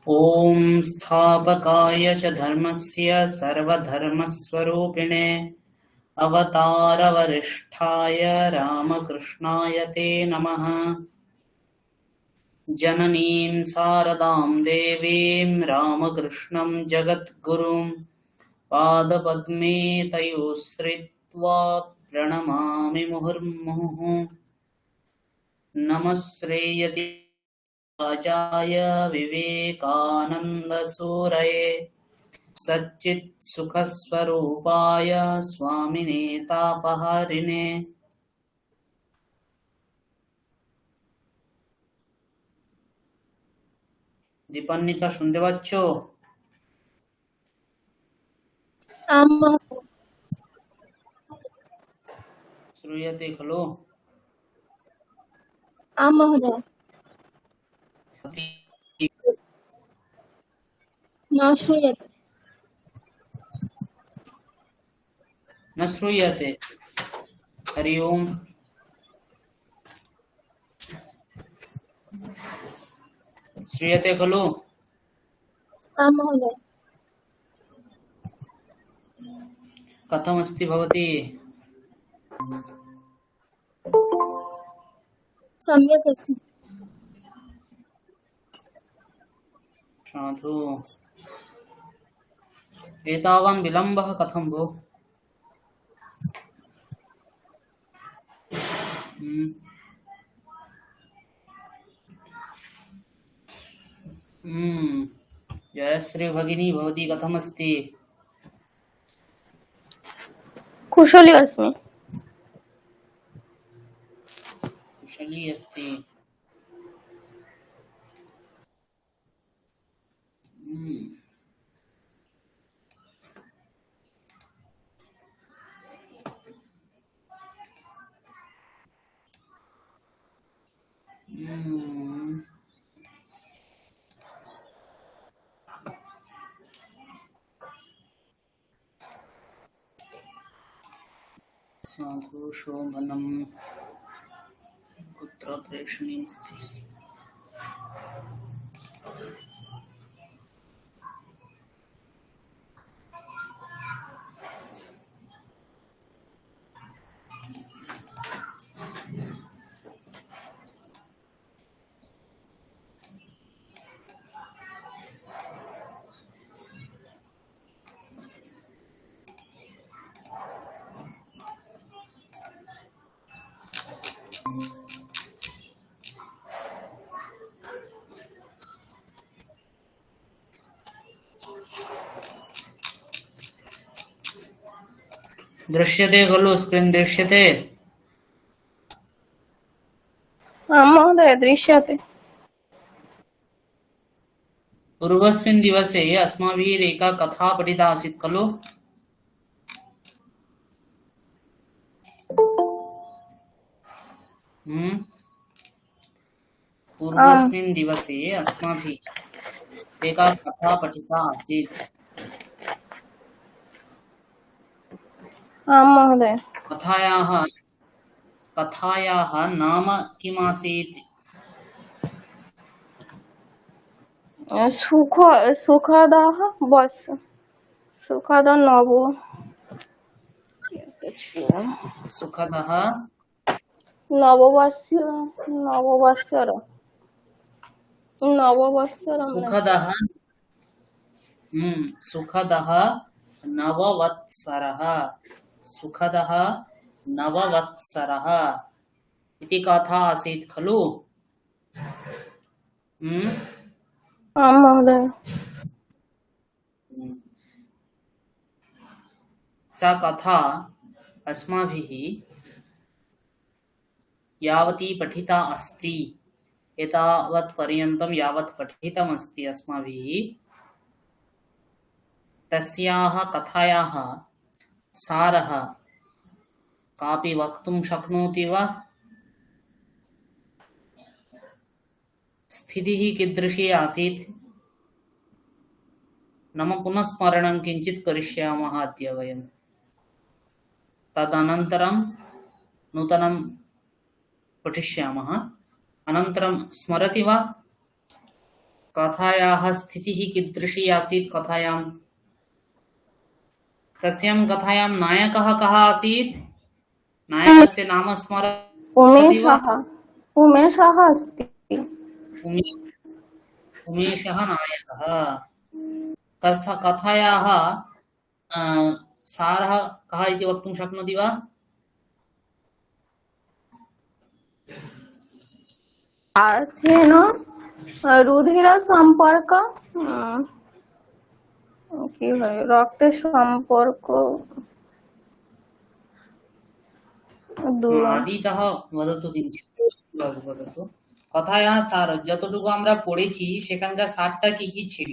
ॐ स्थापकाय च धर्मस्य सर्वधर्मस्वरूपिणे अवतारवरिष्ठाय रामकृष्णाय ते नमः। जननीं शारदां देवीं रामकृष्णं जगद्गुरुं पादपद्मे तयोश्रित्वा प्रणमामि मुहुर्मुहुः। नमः श्रेयति राजाय विवेकानन्दसूरये सच्चित्सुखस्वरूपाय स्वामिने तापहारिणे। दीपान्विता শুনতে পাচ্ছ? श्रूयते खलु? महोदय न श्रूयते। न श्रूयते। हरि ओम। श्रूयते खलु? महोदय कथमस्ति भवती? सम्यक् अस्मि। साधु। एतावान् विलम्बः कथं भो? जयश्री भगिनी भवती कथमस्ति? कुशली अस्मि। कुशली अस्ति। साधु शोभनं कुत्र प्रेषणीं स्थितिः। दृश्यते खलु? स्क्रीन् दृश्यते? महोदय दृश्यते। पूर्वस्मिन् दिवसे अस्माभिः एका कथा पठिता आसीत् खलु? पूर्वस्मिन् दिवसे अस्माभिः एका कथा पठिता आसीत्। महोदय कथायाः नाम किम् आसीत्? सुखदः नववत्सरः इति कथा आसीत् खलु? महोदय सा कथा अस्माभिः यावती पठिता अस्ति, एतावत् पर्यन्तं यावत् पठितमस्ति अस्माभिः, तस्याः कथायाः सारः कापि वक्तुं शक्नोति वा? स्थितिः कीदृशी आसीत्? नाम पुनः स्मरणं किञ्चित् करिष्यामः अद्य वयं। तदनन्तरं नूतनं पठिष्यामः। अनन्तरं स्मरति वा? कथायाः स्थितिः कीदृशी आसीत् कथायां तस्यां कथायां नायकः कः आसीत् नायकस्य नाम स्मरति वा उमेशः उमेशः अस्ति। उमे- उमेशः नायकः कथायाः अ, सारः कः इति वक्तुं शक्नोति वा अर्थेन रुधिरसम्पर्क কি হয় রক্তের সম্পর্ক আদিতः वदतु किञ्चित् वदतु कथायाः सार যতটুকু আমরা পড়েছি সেখানকার সারটা কি কি ছিল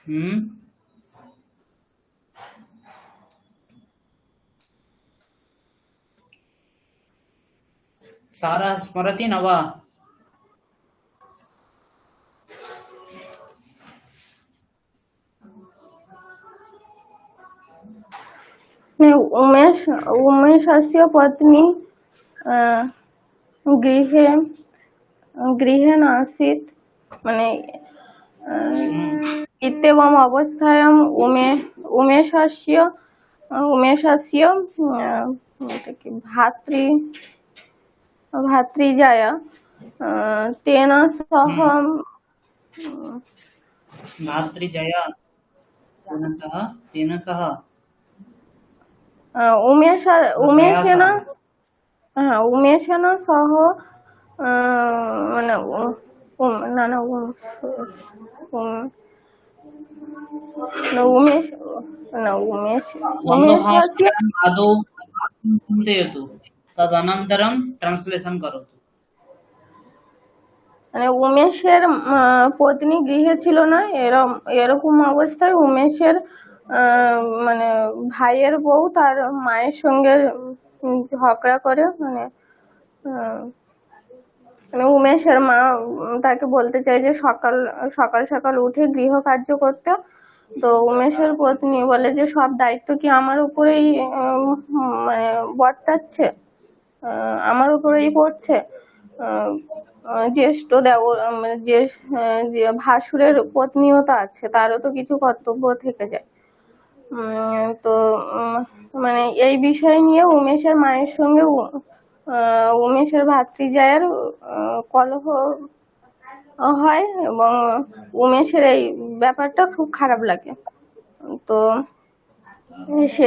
হুম सारः स्मरति न वा उमेश उमेशस्य पत्नी गृहे गृहे नासीत् মানে इत्येवम् अवस्थायाम् उमेशस्य भातृजाया तेन सह भातृजया तेन सह उमेशेन सह মানে না না उमेश उमेशस्य आदौ चिन्तयतु तदनन्तरं ट्रान्स्लेशन् करोतु মানে উমেশের পত্নী গৃহে ছিল না এরকম অবস্থায় উমেশের মানে ভাইয়ের বউ তার মায়ের সঙ্গে ঝগড়া করে মানে উমেশের মা তাকে বলতে চায় যে সকাল সকাল উঠে গৃহ কার্য করতে তো উমেশের পত্নী বলে যে সব দায়িত্ব কি আমার উপরেই মানে বর্তাচ্ছে আমার উপরেই পড়ছে জ্যেষ্ঠ দেওর যে ভাসুরের পত্নীও তো আছে তারও তো কিছু কর্তব্য থেকে যায় তো মানে এই বিষয় নিয়ে উমেশের মায়ের সঙ্গে উমেশের ভাতৃজায়ের কলহ হয় এবং উমেশের এই ব্যাপারটা খুব খারাপ লাগে তো সে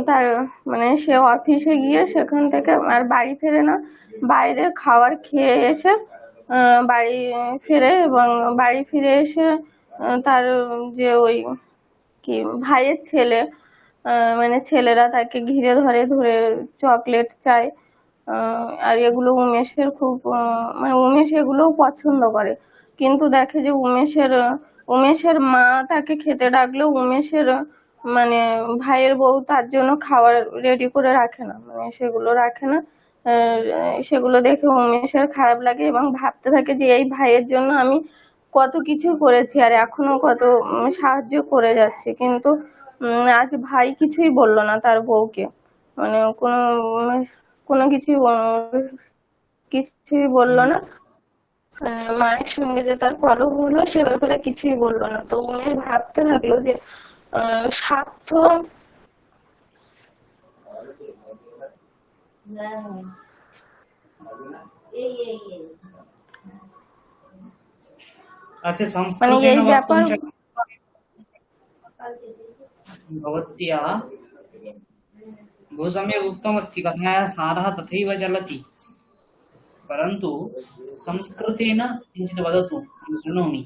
তার মানে সে অফিসে গিয়ে সেখান থেকে আর বাড়ি ফেরে না বাইরে খাবার খেয়ে এসে বাড়ি ফেরে এবং বাড়ি ফিরে এসে তার যে ওই কি ভাইয়ের ছেলে মানে ছেলেরা তাকে ঘিরে ধরে চকলেট চায় আর এগুলো উমেশের খুব মানে উমেশ এগুলোও পছন্দ করে কিন্তু দেখে যে উমেশের মা তাকে খেতে ডাকলেও উমেশের মানে ভাইয়ের বউ তার জন্য খাবার রেডি করে রাখে না মানে সেগুলো রাখে না সেগুলো দেখে উমেশের খারাপ লাগে এবং ভাবতে থাকে যে এই ভাইয়ের জন্য আমি কত কিছু করেছি আর এখনো কত সাহায্য করে যাচ্ছে কিন্তু আজ ভাই কিছুই বললো না তার বউকে মানে কোনো কিছুই বললো না মায়ের সঙ্গে যে তার কলহ হলো সে ব্যাপারে কিছুই বললো না তো উনি ভাবতে থাকলো যে স্বার্থ अच्छा মানে संस्कृतेन এই ব্যাপার भवत्या बहु सम्यक् उक्तमस्ति कथायाः सारः तथैव चलति परन्तु संस्कृतेन किञ्चित् वदतु अहं शृणोमि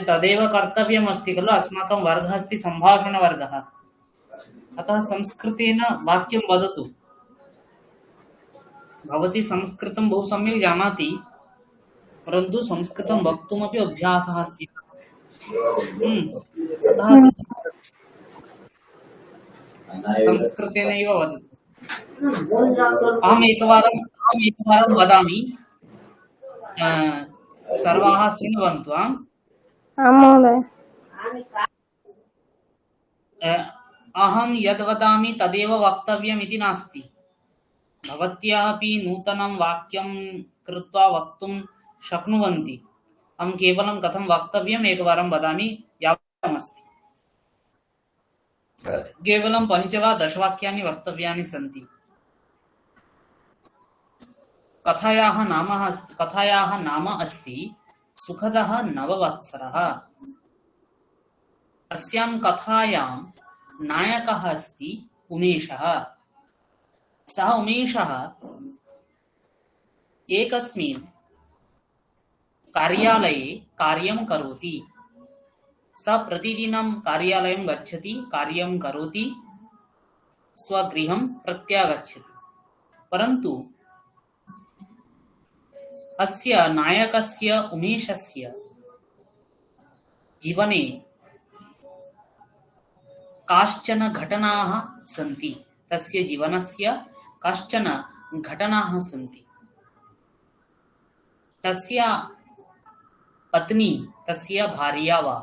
तदेव कर्तव्यमस्ति खलु अस्माकं वर्गः अस्ति सम्भाषणवर्गः अतः संस्कृतेन वाक्यं वदतु भवती संस्कृतं बहु सम्यक् जानाति परन्तु संस्कृतं वक्तुमपि अभ्यासः स्यात् अतः संस्कृतेनैव वदतु अहम् एकवारं वदामि सर्वाः शृण्वन्तु आम्। आं महोदय। अहं यद् वदामि तदेव वक्तव्यम् इति नास्ति। भवत्याः अपि नूतनं वाक्यं कृत्वा वक्तुं शक्नुवन्ति। अहं केवलं कथं वक्तव्यम् एकवारं वदामि यावदस्ति। केवलं 5 वा 10 वाक्यानि वक्तव्यानि सन्ति। कथायाः नाम अस्ति सुखदः नववत्सरः। अस्यां कथायां नायकः अस्ति उमेशः। सः उमेशः एकस्मिन् कार्यालये कार्यं करोति। सः प्रतिदिनं कार्यालयं गच्छति, कार्यं करोति, स्वगृहं प्रत्यागच्छति। परन्तु अस्य नायकस्य उमेशस्य जीवने काश्चन घटनाः सन्ति। तस्य जीवनस्य काश्चन घटनाः सन्ति। तस्य पत्नी, तस्य भार्या वा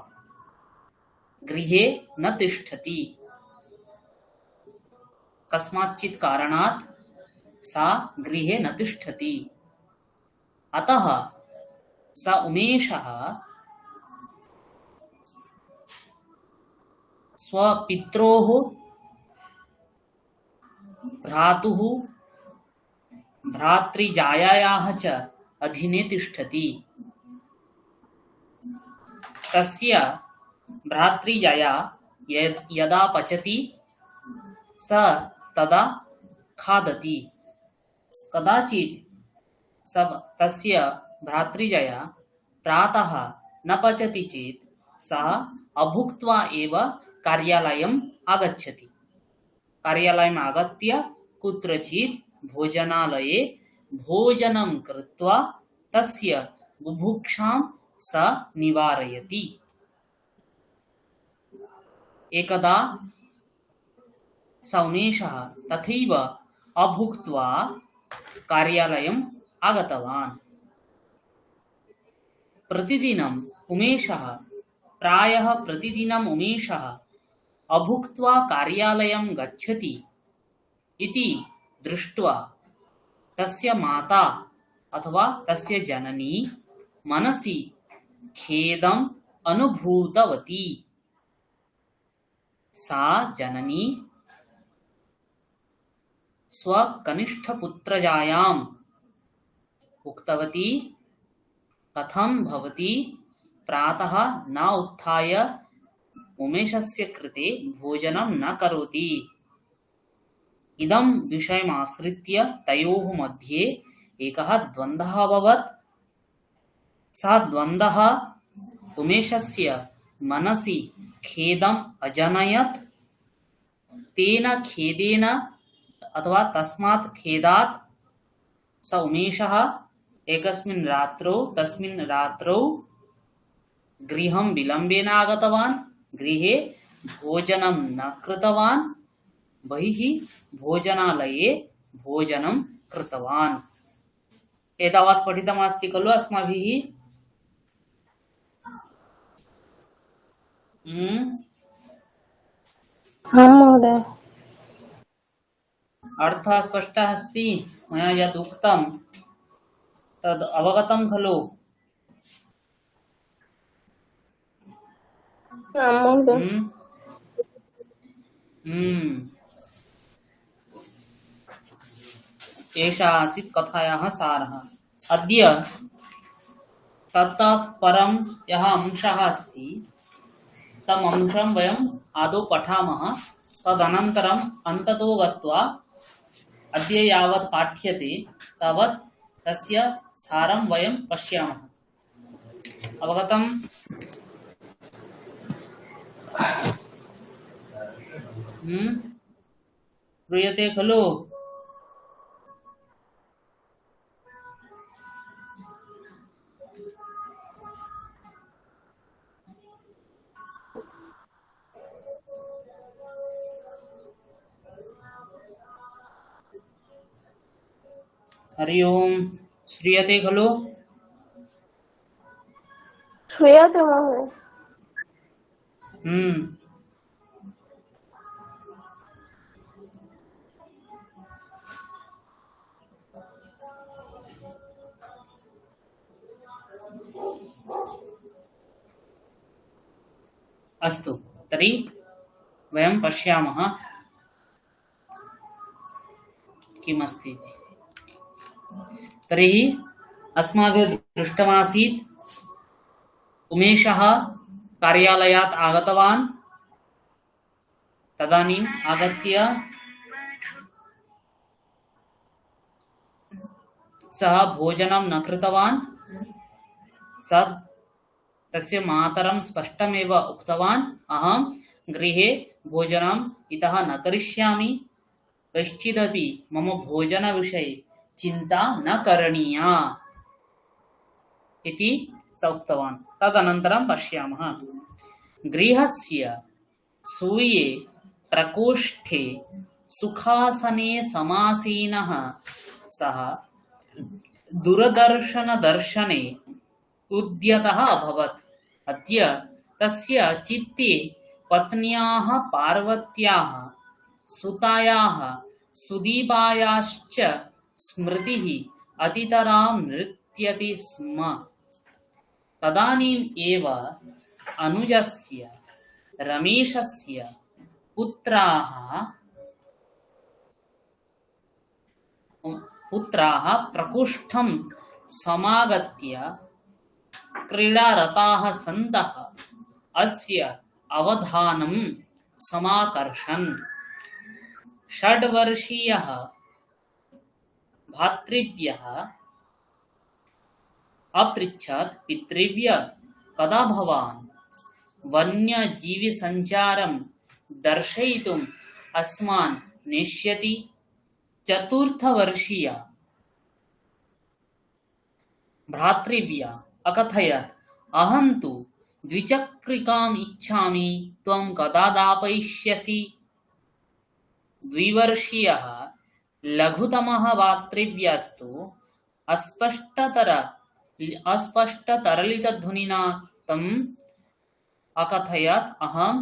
गृहे न तिष्ठति। कस्माच्चित् कारणात् सा गृहे न तिष्ठति। अतः स उमेशः स्वपित्रोः, भ्रातुः, भ्रातृजायायाः च अधीने तिष्ठति। तस्य भ्रातृजाया यदा पचति स तदा खादति। कदाचित् तस्य भ्रातृजाया प्रातः न पचति चेत् सः अभुक्त्वा एव कार्यालयम् आगच्छति। कार्यालयम् आगत्य कुत्रचित् भोजनालये भोजनं कृत्वा तस्य बुभुक्षां स निवारयति। एकदा स उमेशः तथैव अभुक्त्वा कार्यालयम् आगतवान्। प्रायः प्रतिदिनम् उमेशः अभुक्त्वा कार्यालयं गच्छति इति दृष्ट्वा तस्य माता अथवा तस्य जननी मनसि खेदम् अनुभूतवती। सा जननी स्वकनिष्ठपुत्रजायाम् उक्तवती, कथं भवती प्रातः न उत्थाय उमेशस्य कृते भोजनं न करोति। इदं विषयमाश्रित्य तयोः मध्ये एकः द्वन्द्वः अभवत्। सः द्वन्द्वः उमेशस्य मनसि खेदम् अजनयत्। तेन खेदेन अथवा तस्मात् खेदात् स उमेशः तस्मिन् रात्रौ गृहं विलम्बेन आगतवान्। गृहे भोजनं न कृतवान्, बहिः भोजनालये भोजनं कृतवान्। एतावत् पठितमस्ति खलु अस्माभिः? आं महोदय। अर्थः स्पष्टः अस्ति? मया यद् उक्तं तद् अवगतं खलु? आं महोदय। एषः आसीत् कथायाः सारः। अद्य ततः परं यः अंशः अस्ति तम् अंशं वयम् आदौ पठामः। तदनन्तरम् अन्ततो गत्वा अद्य यावत् पाठ्यते तावत् तस्य सारं वयं पश्यामः। अवगतम्? श्रूयते खलु? हरि ओम। श्रूयते खलु? श्रूयते महोदय। अस्तु, तर्हि वयं पश्यामः किमस्ति इति। तर्हि अस्माभिः दृष्टमासीत् उमेशः कार्यालयात् आगतवान्। तदानीम् आगत्य सः भोजनं न कृतवान्। सः तस्य मातरं स्पष्टमेव उक्तवान्, अहं गृहे भोजनम् इतः न करिष्यामि, कश्चिदपि मम भोजनविषये चिन्ता न करणीया इति सः उक्तवान्। तदनन्तरं पश्यामः, गृहस्य सूये प्रकोष्ठे सुखासने समासीनः सः दूरदर्शनदर्शने उद्यतः अभवत्। अद्य तस्य चित्ते पत्न्याः पार्वत्याः, सुतायाः सुदीपायाश्च स्मृतिः अतितरां नृत्यति स्म। तदानीम् एव अनुजस्य रमेशस्य पुत्राः प्रकोष्ठं समागत्य क्रीडारताः सन्तः अस्य अवधानं समाकर्षन्। 6 वर्षीयः भातृव्यः अपृच्छत्, पितृव्य, कदा भवान् वन्यजीविसञ्चारं दर्शयितुम् अस्मान् नेष्यति? 4th वर्षीया भ्रातृव्या अकथयत्, अहं तु द्विचक्रिकाम् इच्छामि, त्वं कदा दापयिष्यसि? 2 वर्षीयः लघुतमः भ्रातृव्यस्तु अस्पष्टतरलितध्वनिना तम् अकथयत्, अहं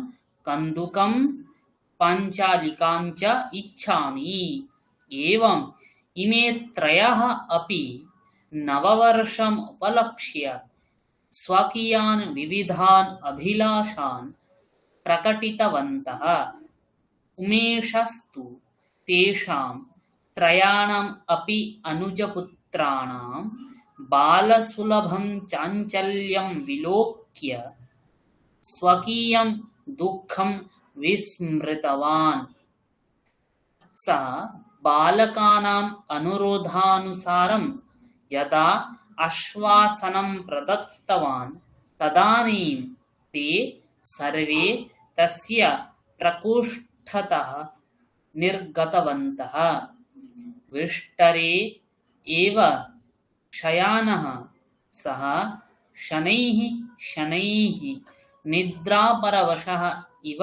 कन्दुकं पाञ्चालिकाञ्च इच्छामि। एवम् इमे त्रयः अपि नववर्षम् उपलक्ष्य स्वकीयान् विविधान् अभिलाषान् प्रकटितवन्तः। उमेशस्तु तेषां त्रयाणाम् अपि अनुजपुत्राणां बालसुलभं चाञ्चल्यं विलोक्य स्वकीयं दुःखं विस्मृतवान्। सः बालकानाम् अनुरोधानुसारं यदा आश्वासनं प्रदत्तवान्, तदानीं ते सर्वे तस्य प्रकोष्ठतः निर्गतवन्तः। विष्टरे एव शयानः सः शनैः शनैः निद्रापरवशः इव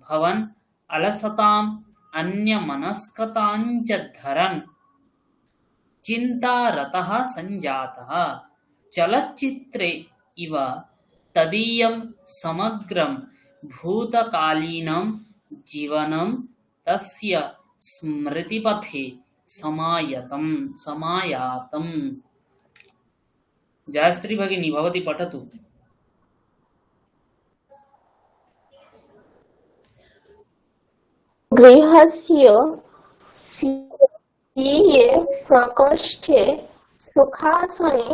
भवन् अलसताम् अन्यमनस्कताञ्च धरन् चिन्तारतः सञ्जातः। चलच्चित्रे इव तदीयं समग्रं भूतकालीनं जीवनं तस्य स्मृतिपथे समायातम्। जयश्री भगिनी, भवती पठतु। गृहस्य स्वीये प्रकोष्ठे सुखासने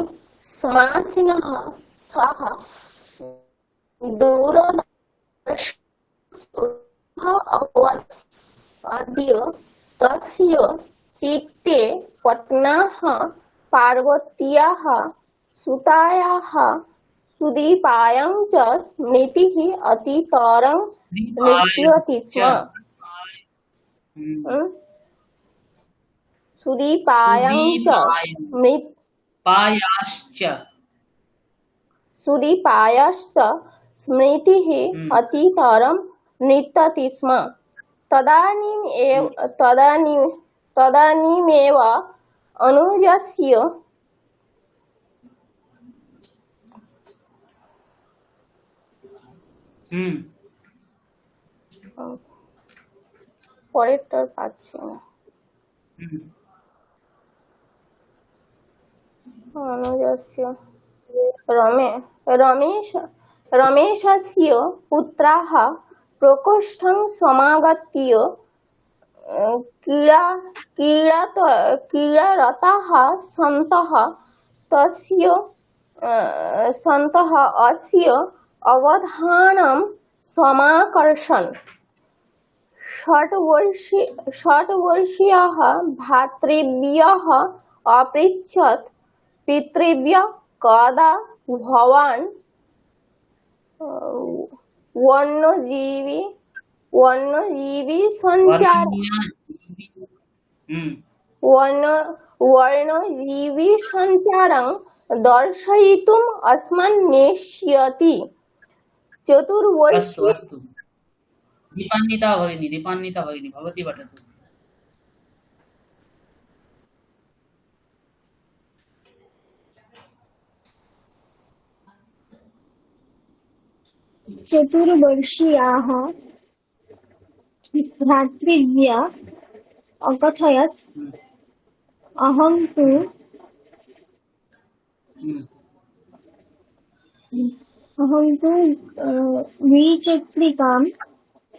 समासीनः सः दूरदर्शनः अभवत्। अद्य तस्य चित्ते पत्न्याः पार्वत्याः, सुतायाः सुदीपायां च स्मृतिः अतितरं नृत्यति स्म। सुदीपायाश्च स्मृतिः अतितरं नृत्यति स्म। तदानीमेव अनुजस्य হুম পরেরটার পাচ্ছি না। হুম अनुजस्य रमे रमेश रमेशस्य पुत्राः प्रकोष्ठं समागत्य क्रीडा क्रीडात क्रीडारताः सन्तः तस्य सन्तः अस्य अवधानं समाकर्षन्। षड्वर्षीयः भ्रातृव्यः अपृच्छत्, पितृव्यः कदा भवान् वन्यजीवी वन्यजीवी सञ्चार वर्णजीवी हम्म वर्ण वर्णजीवी सञ्चारं दर्शयितुम् अस्मान् नेष्यति। अस्तु चतुर्वर्षीय अस्तु दीपान्विता भगिनी भवती पठतु। चतुर्वर्षीयाः भ्रातृव्या अकथयत्, हम्म अहं तु हम्म द्विचक्रिकाम्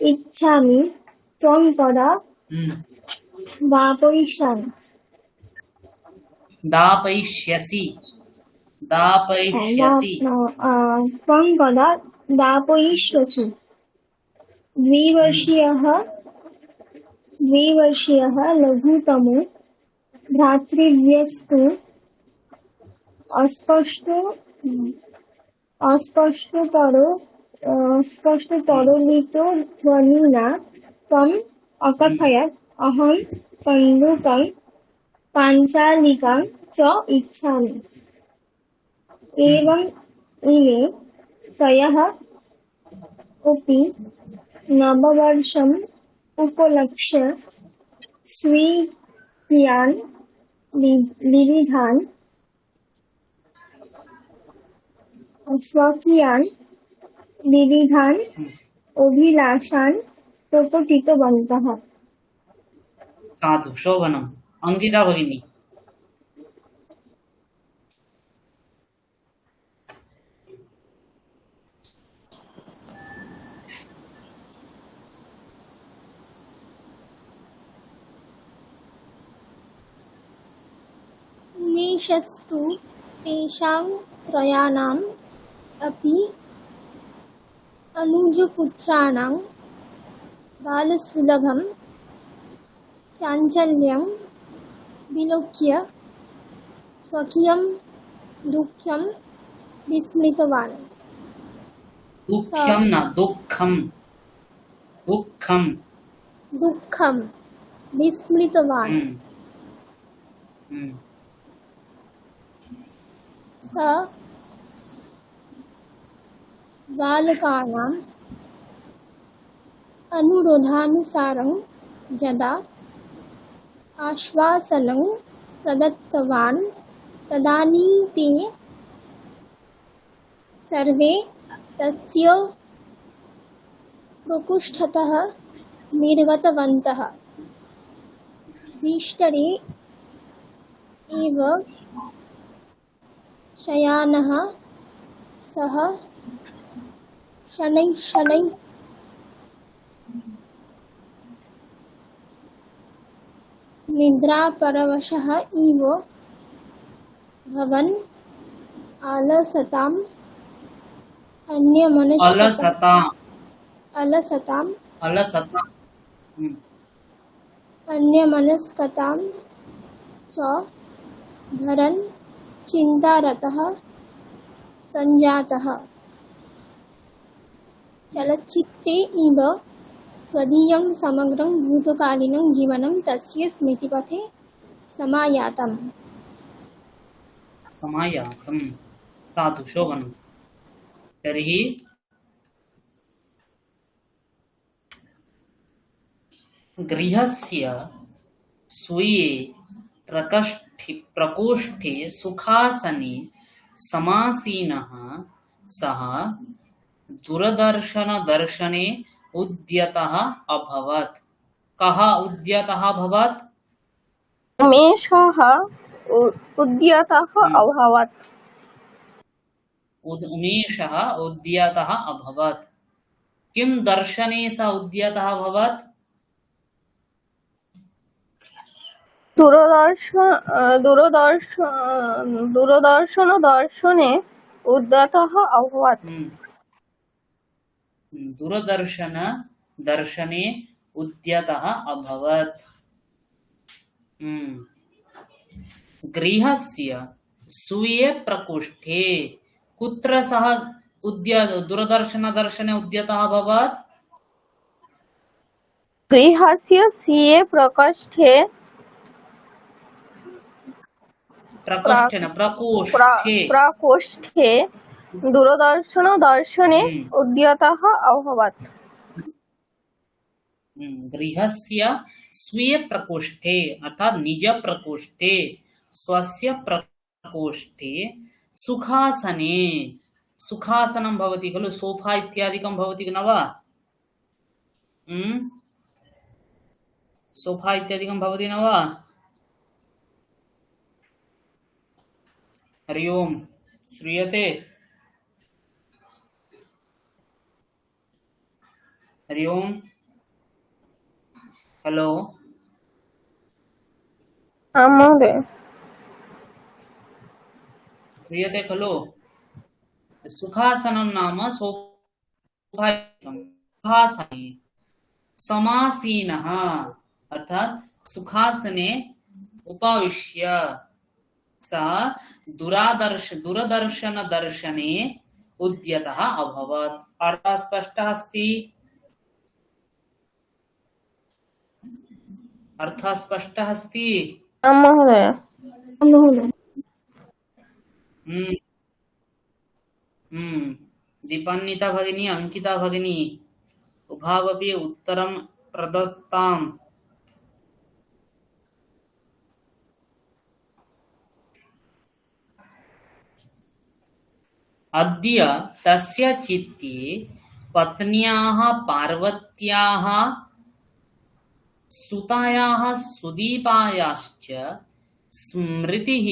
इच्छामि, त्वं कदा हम्म दापयिष्यसि? दापयिष्यसि दापयिष्यसि त्वं कदा दापयिष्यसि? द्विवर्षीयः लघुतमो भ्रातृव्यस्तु अस्पष्टो स्पष्टतरलितो ध्वनिना त्वम् अकथयत्, अहं कन्दुकं पाञ्चालिकां च इच्छामि। एवम् इमे त्रयः अपि नववर्षम् उपलक्ष्य स्वीयान् विविधान् स्वकीयान् विविधान् अभिलाषान् प्रकटितवन्तः। साधु शोभनम्। अंकिता भगिनी उमेशस्तु तेषां त्रयाणाम् अपि अनुजपुत्राणां बालसुलभं चाञ्चल्यं विलोक्य स्वकीयं दुःखं विस्मृतवान्। दुःख्यं न दुःखं दुःखं दुःखं विस्मृतवान्। हम्म हम्म स बालकानाम् अनुरोधानुसारं यदा आश्वासनं प्रदत्तवान्, तदानीं ते सर्वे तस्य प्रकोष्ठतः निर्गतवन्तः। विष्टरे एव शयानः सः शनैः शनैः निद्रापरवशः इव भवन् अलसताम् अलसता अन्यमनस्कतां च धरन् चिन्तारतः सञ्जातः। चलच्चित्रे इव त्वदीयं समग्रं भूतकालीनं जीवनं तस्य स्मृतिपथे समायातम्। समायातं। साधु शोभनम्। तर्हि गृहस्य स्वीये प्रकोष्ठे सुखासने समासीनः सः दूरदर्शन दर्शने उद्यतः अभवत्। कः उद्यतः अभवत्? उमेशः उद्यतः अभवत्। उमेशः उद्यतः अभवत्। किं दर्शने सः उद्यतः अभवत्? दूरदर्शन दर्शने उद्यतः अभवत्। दूरदर्शन दर्शने उद्यतः अभवत्। गृहस्य स्वीये प्रकोष्ठे कुत्र सः दूरदर्शन दर्शने उद्यतः अभवत्? गृहस्य स्वीये प्रकोष्ठे प्रकोष्ठे दूरदर्शन दर्शने उद्यतः अभवत्। गृहस्य स्वीय प्रकोष्ठे अर्थात निज प्रकोष्ठे स्वस्य प्रकोष्ठे सुखासने सुखासनं भवति खलु सोफा इत्यादिकं भवति न वा? सोफा इत्यादिकं भवति न वा? हरि ओम श्रूयते? हरि ओम हेलो महोदय श्रूयते खलु? सुखासनं नाम सुखासने समासीनः अर्थात सुखासने उपविश्य सः दूरदर्शन दर्शने उद्यतः अभवत्। अर्थः स्पष्टः अस्ति? अर्थः स्पष्टः अस्ति? महोदय दीपान्विता भगिनी अंकिता भगिनी उभावपि उत्तरं प्रदत्ताम्। अद्य तस्य चित्ते पत्न्याः पार्वत्याः सुतायाः सुदीपायाश्च स्मृतिः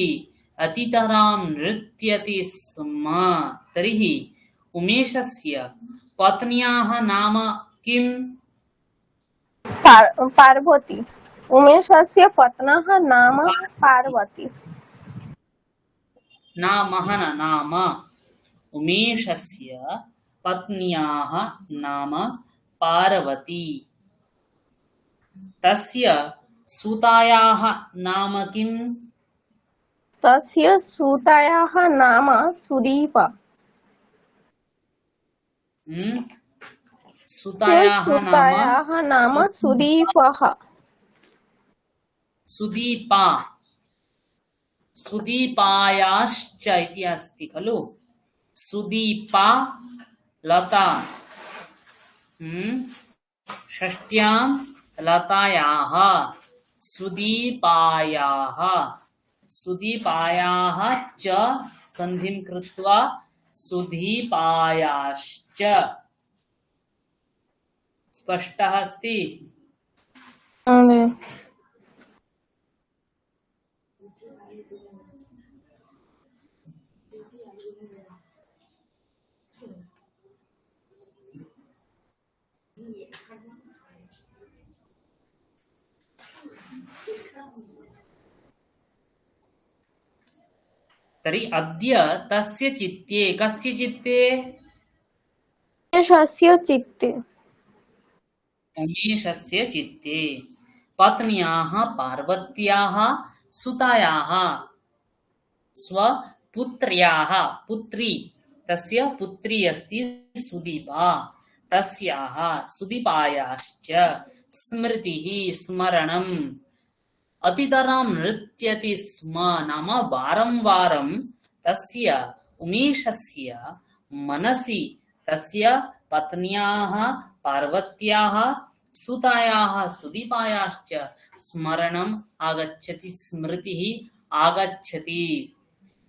अतितरां नृत्यति स्म। तर्हि उमेशस्य पत्न्याः नाम किम्? पार्वती। उमेशस्य पत्न्याः नाम पार्वती। नाम उमेशस्य पत्न्याः नाम पार्वती। तस्य सुतायाः नाम किम्? तस्य सुतायाः नाम सुदीपा। सुतायाः नाम सुदीपः। सुदीपा सुदीपायाश्च इति अस्ति खलु? सुदीपा लता षष्ट्यां लतायाः सुदीपायाः च संधिं कृत्वा सुदीपायाश्च। स्पष्टः अस्ति? तर्हि अद्य तस्य चित्ते कस्य चित्ते? उमेशस्य चित्ते पत्न्याः पार्वत्याः सुतायाः स्वपुत्र्याः पुत्री तस्य पुत्री अस्ति सुदीपा तस्याः सुदीपायाश्च स्मृतिः स्मरणम् अतितरां नृत्यति स्म नाम वारं वारं तस्य उमेशस्य मनसि तस्य पत्न्याः पार्वत्याः सुतायाः सुदीपायाश्च स्मरणम् आगच्छति स्मृतिः आगच्छति।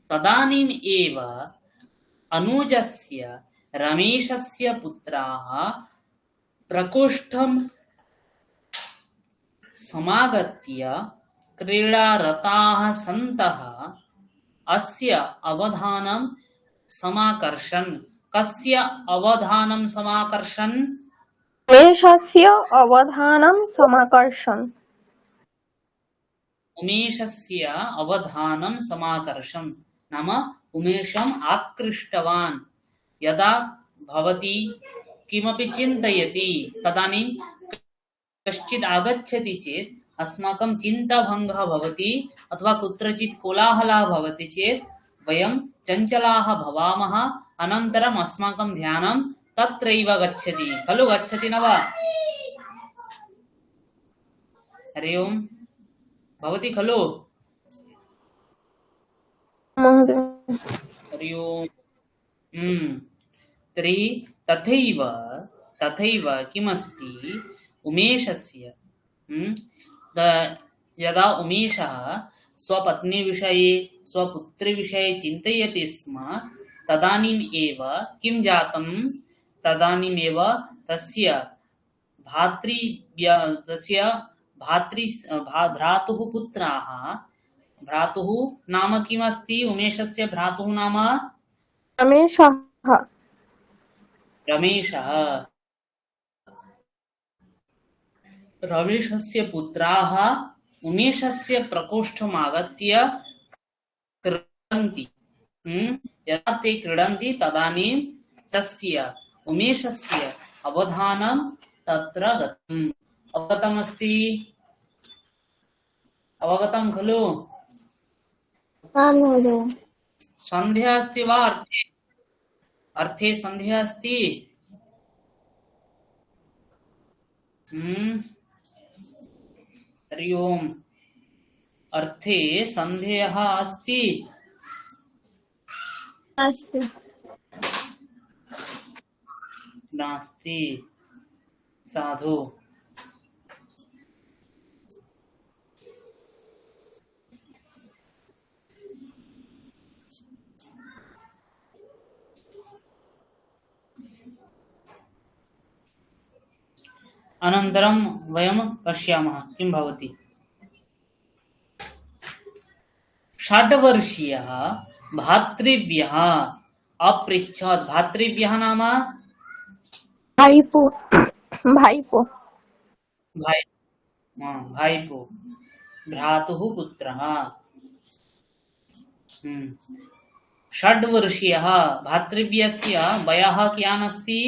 तदानीम् एव अनुजस्य रमेशस्य पुत्राः प्रकोष्ठं समागत्य क्रीडारताः सन्तः अस्य अवधानं समाकर्षन्। कस्य अवधानं समाकर्षन्? उमेशस्य अवधानं समाकर्षन्। उमेशस्य अवधानं समाकर्षन् नाम उमेशम् आकृष्टवान्। यदा भवती किमपि चिन्तयति तदानीं कश्चित् आगच्छति चेत् अस्माकं चिन्ताभङ्गः भवति अथवा कुत्रचित् कोलाहलः भवति चेत् वयं चञ्चलाः भवामः। अनन्तरम् अस्माकं ध्यानं तत्रैव गच्छति खलु, गच्छति न वा? हरि ओम् भवति खलु? हरि ओम्। तर्हि तथैव किमस्ति उमेशस्य यदा उमेशः स्वपत्नी विषये स्वपुत्री विषये चिन्तयति स्म तदानीम् एव किं जातं? तदानीमेव तस्य भ्रातुः पुत्राः, भ्रातुः नाम किमस्ति? उमेशस्य भ्रातुः नाम रमेशः। रमेशस्य पुत्राः उमेशस्य प्रकोष्ठम् आगत्य क्रीडन्ति। यदा ते क्रीडन्ति तदानीं तस्य उमेशस्य अवधानं तत्र गतम्। अवगतमस्ति? अवगतं खलु? संध्या अस्ति वा? अर्थे संध्या अस्ति? हरि ओम्। अर्थे संदेहः अस्ति? नास्ति। साधु। अनन्तरं वयं पश्यामः किं भवति। 6 वर्षीयः भातृभ्यः अपृच्छत्। भातृभ्यः नाम भाइपो। भ्रातुः पुत्रः। 6 वर्षीयः भातृभ्यस्य वयः कियान् अस्ति?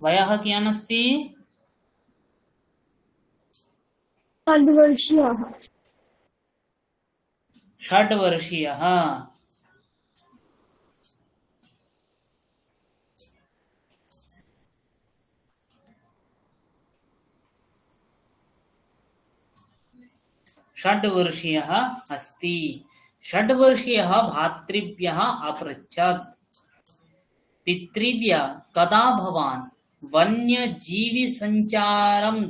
वयः कियान् अस्ति? 6 वर्षीयः। 6 वर्षीयः। षड्वर्षीयः अस्ति। 6 वर्षीयः भातृभ्यः अपृच्छत्, पितृभ्यः कदा भवान् वन्यजीविसञ्चारं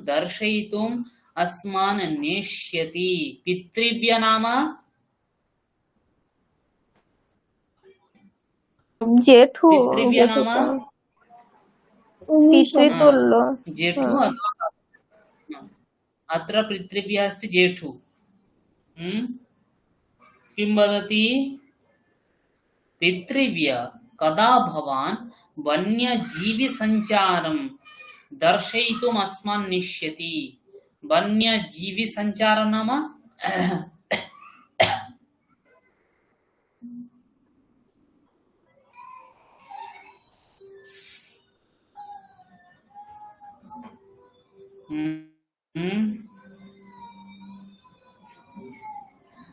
दर्शयितुम् अस्मान् नेष्यति? पितृभ्यः नाम जेठु। पितृभ्यः नाम पितृतुल्य। जेठु अथवा अत्र पितृभ्यः अस्ति जेठु। किं वदति? पितृभ्यः कदा भवान् वन्यजीविसञ्चारं दर्शयितुम् अस्मान् नेष्यति? वन्यजीविसञ्चारं नाम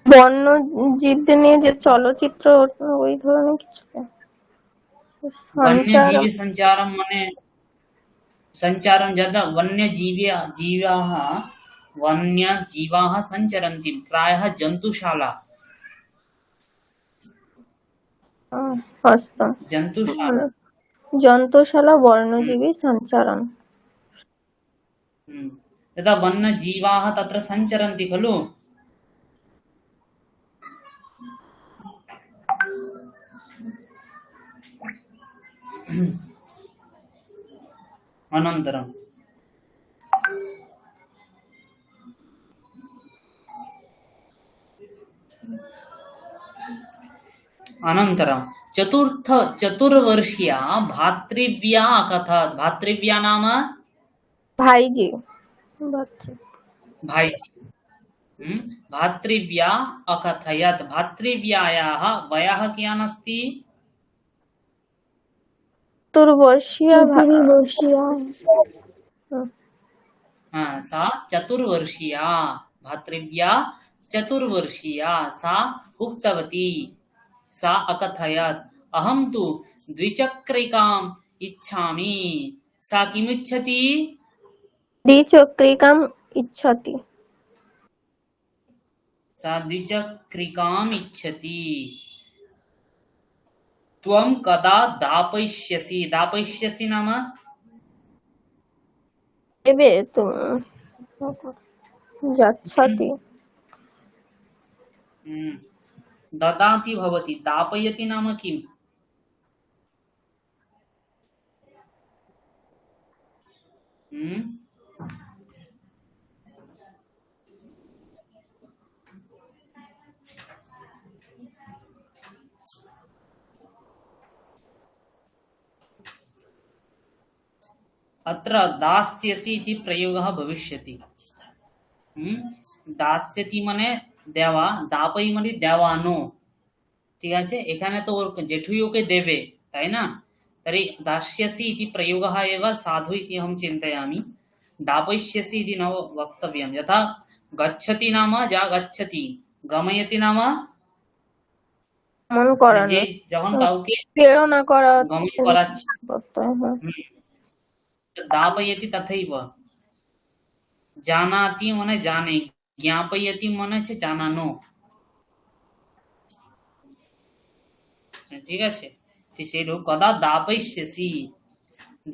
বন্যজীবদের নিয়ে যে চলচ্চিত্র ওই ধরনের কিছু। वन्यजीवी संचारं माने संचारं यदा वन्यजीवाः सञ्चरन्ति प्रायः जन्तुशाला। अस्तु। जन्तुशाला वन्यजीवी सञ्चारं। यदा वन्यजीवाः तत्र सञ्चरन्ति खलु अनन्तरम् अनन्तरं चतुर्वर्षीया भातृव्या अकथयत्। भातृव्या नाम भाईजी भर्तृ भाईजी। भातृव्या अकथयत्। भातृव्यायाः वयः कियान् अस्ति? चतुर्वर्षीय चतुर्वर्षीया सा चतुर्वर्षीया। भातृव्या चतुर्वर्षीया। सा उक्तवती, सा अकथयत्, अहं तु द्विचक्रिकाम् इच्छामि। सा किमिच्छति? द्विचक्रिकाम् इच्छति। सा द्विचक्रिकाम् इच्छति। त्वं कदा दापयिष्यसि? दापयिष्यसि नाम देवे तुम गच्छति। ददाति भवति। दापयति नाम किम्? अत्र दास्यसि इति प्रयोगः भविष्यति। दास्यति মানে দেওয়া, দাপই মানে দেওয়ানো। ঠিক আছে, এখানে তো ওর জেঠুইকে দেবে, তাই না? तर्हि दास्यसि इति प्रयोगः एव साधु इति अहं चिन्तयामि। दापयिष्यसि इति न वक्तव्यं। यथा गच्छति नाम जा गच्छति, गमयति नाम মন করা যে যখন কাউকে প্রেরণা করা গমন করাচ্ছে। করতে হয়। दापयति तथैव। जानाति মানে জানে, ज्ञापयति মানে হচ্ছে জানানো। ঠিক আছে, সেই রূপ কদা দাপয়িষ্যসি,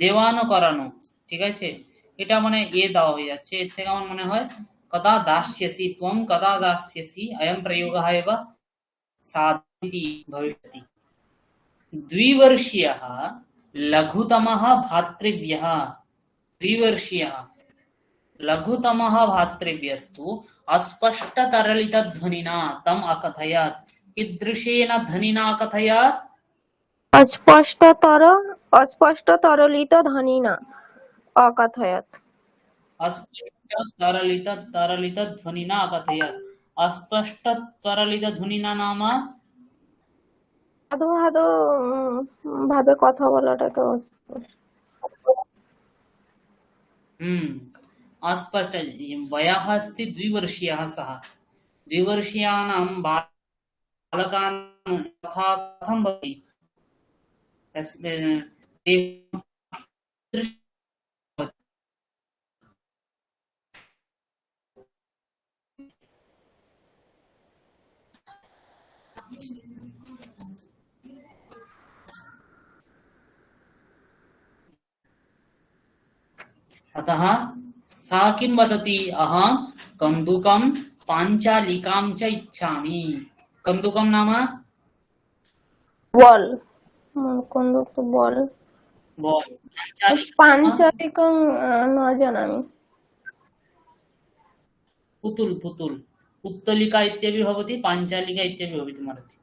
দেওয়ানো করানো। ঠিক আছে, এটা মানে দেওয়া হয়ে যাচ্ছে। এর থেকে আমার মনে হয় কদা দাস্যসি, ত্বম কদা দাস্যসি, अयं प्रयोगः एव साधु भविष्यति। द्विवर्षीयः लघुतमः भातृव्यः। द्विवर्षीयः लघुतमः भातृव्यस्तु अस्पष्टतरलितध्वनिना तम् अकथयत्। कीदृशेन ध्वनिना अकथयत्? अस्पष्टतरलित ध्वनिना अकथयत्। अस्पष्टतरलितध्वनिना अकथयत्। अस्पष्टतरलितध्वनिना नाम ভাদো ভাদো ভাবে কথা বলাটাকে अस्पष्ट। वयः अस्ति द्विवर्षीयः। सः द्विवर्षीयाणां बालकानां तथा कथं भवति? अतः सा किं वदति? अहं कन्दुकं पाञ्चालिकां च इच्छामि। कन्दुकं नाम বল, কন্দুক তো বল। बॉल। পাঞ্চালিকং ন জানামি। पुतुल पुतुल उत्तलिका इत्यपि भवति, पाञ्चालिका इत्यपि भवितुमर्हति।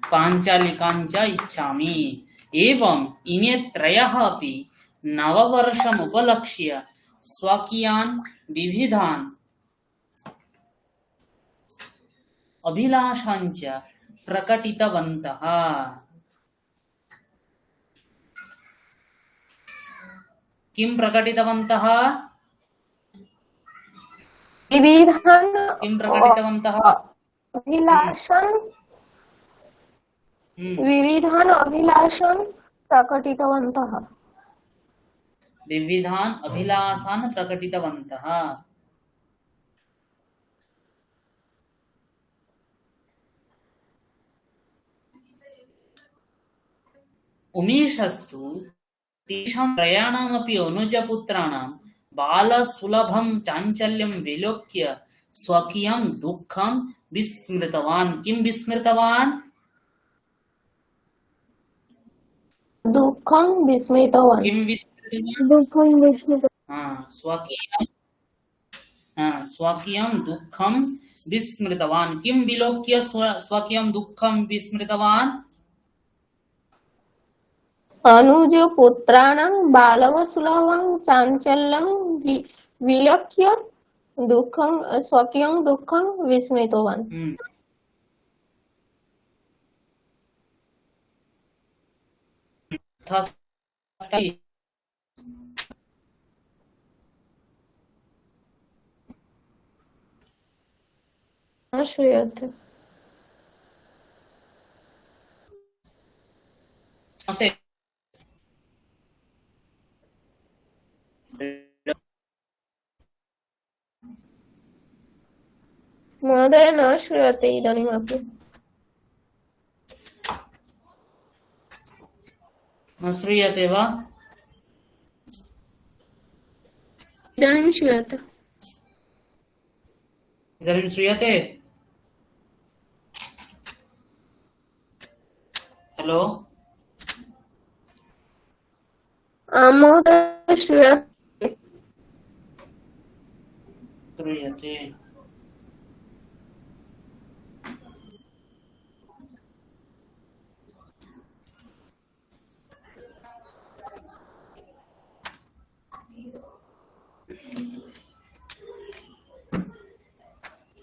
पाञ्चालिकाञ्च इच्छामि। एवं इमे त्रयः अपि नववर्षम् उपलक्ष्य स्वकीयान् विविधान् अभिलाषाञ्च प्रकटितवन्तः। किं प्रकटितवन्तः? किं प्रकटितवन्तः? विविधान् अभिलाषान् प्रकटितवन्तः। विविधान् अभिलाषान् प्रकटितवन्तः। उमेशस्तु तेषां त्रयाणामपि अनुजपुत्राणां बालसुलभं चाञ्चल्यं विलोक्य स्वकीयं दुःखं विस्मृतवान्। किं विस्मृतवान्? दुःखं विस्मितवान्। किं विस्मृतवान्? दुःखं विस्मृतवान्। स्वकीयं दुःखं विस्मृतवान्। किं विलोक्य स्वकीयं दुःखं विस्मृतवान्? अनुजपुत्राणां बालवसुलभं चाञ्चल्यं विलोक्य दुःखं स्वकीयं दुःखं विस्मृतवान्। न श्रूयते। महोदय न श्रूयते इदानीमपि। न श्रूयते वा? इदानीं श्रूयते। इदानीं श्रूयते? हेलो महोदय श्रूयते। श्रूयते।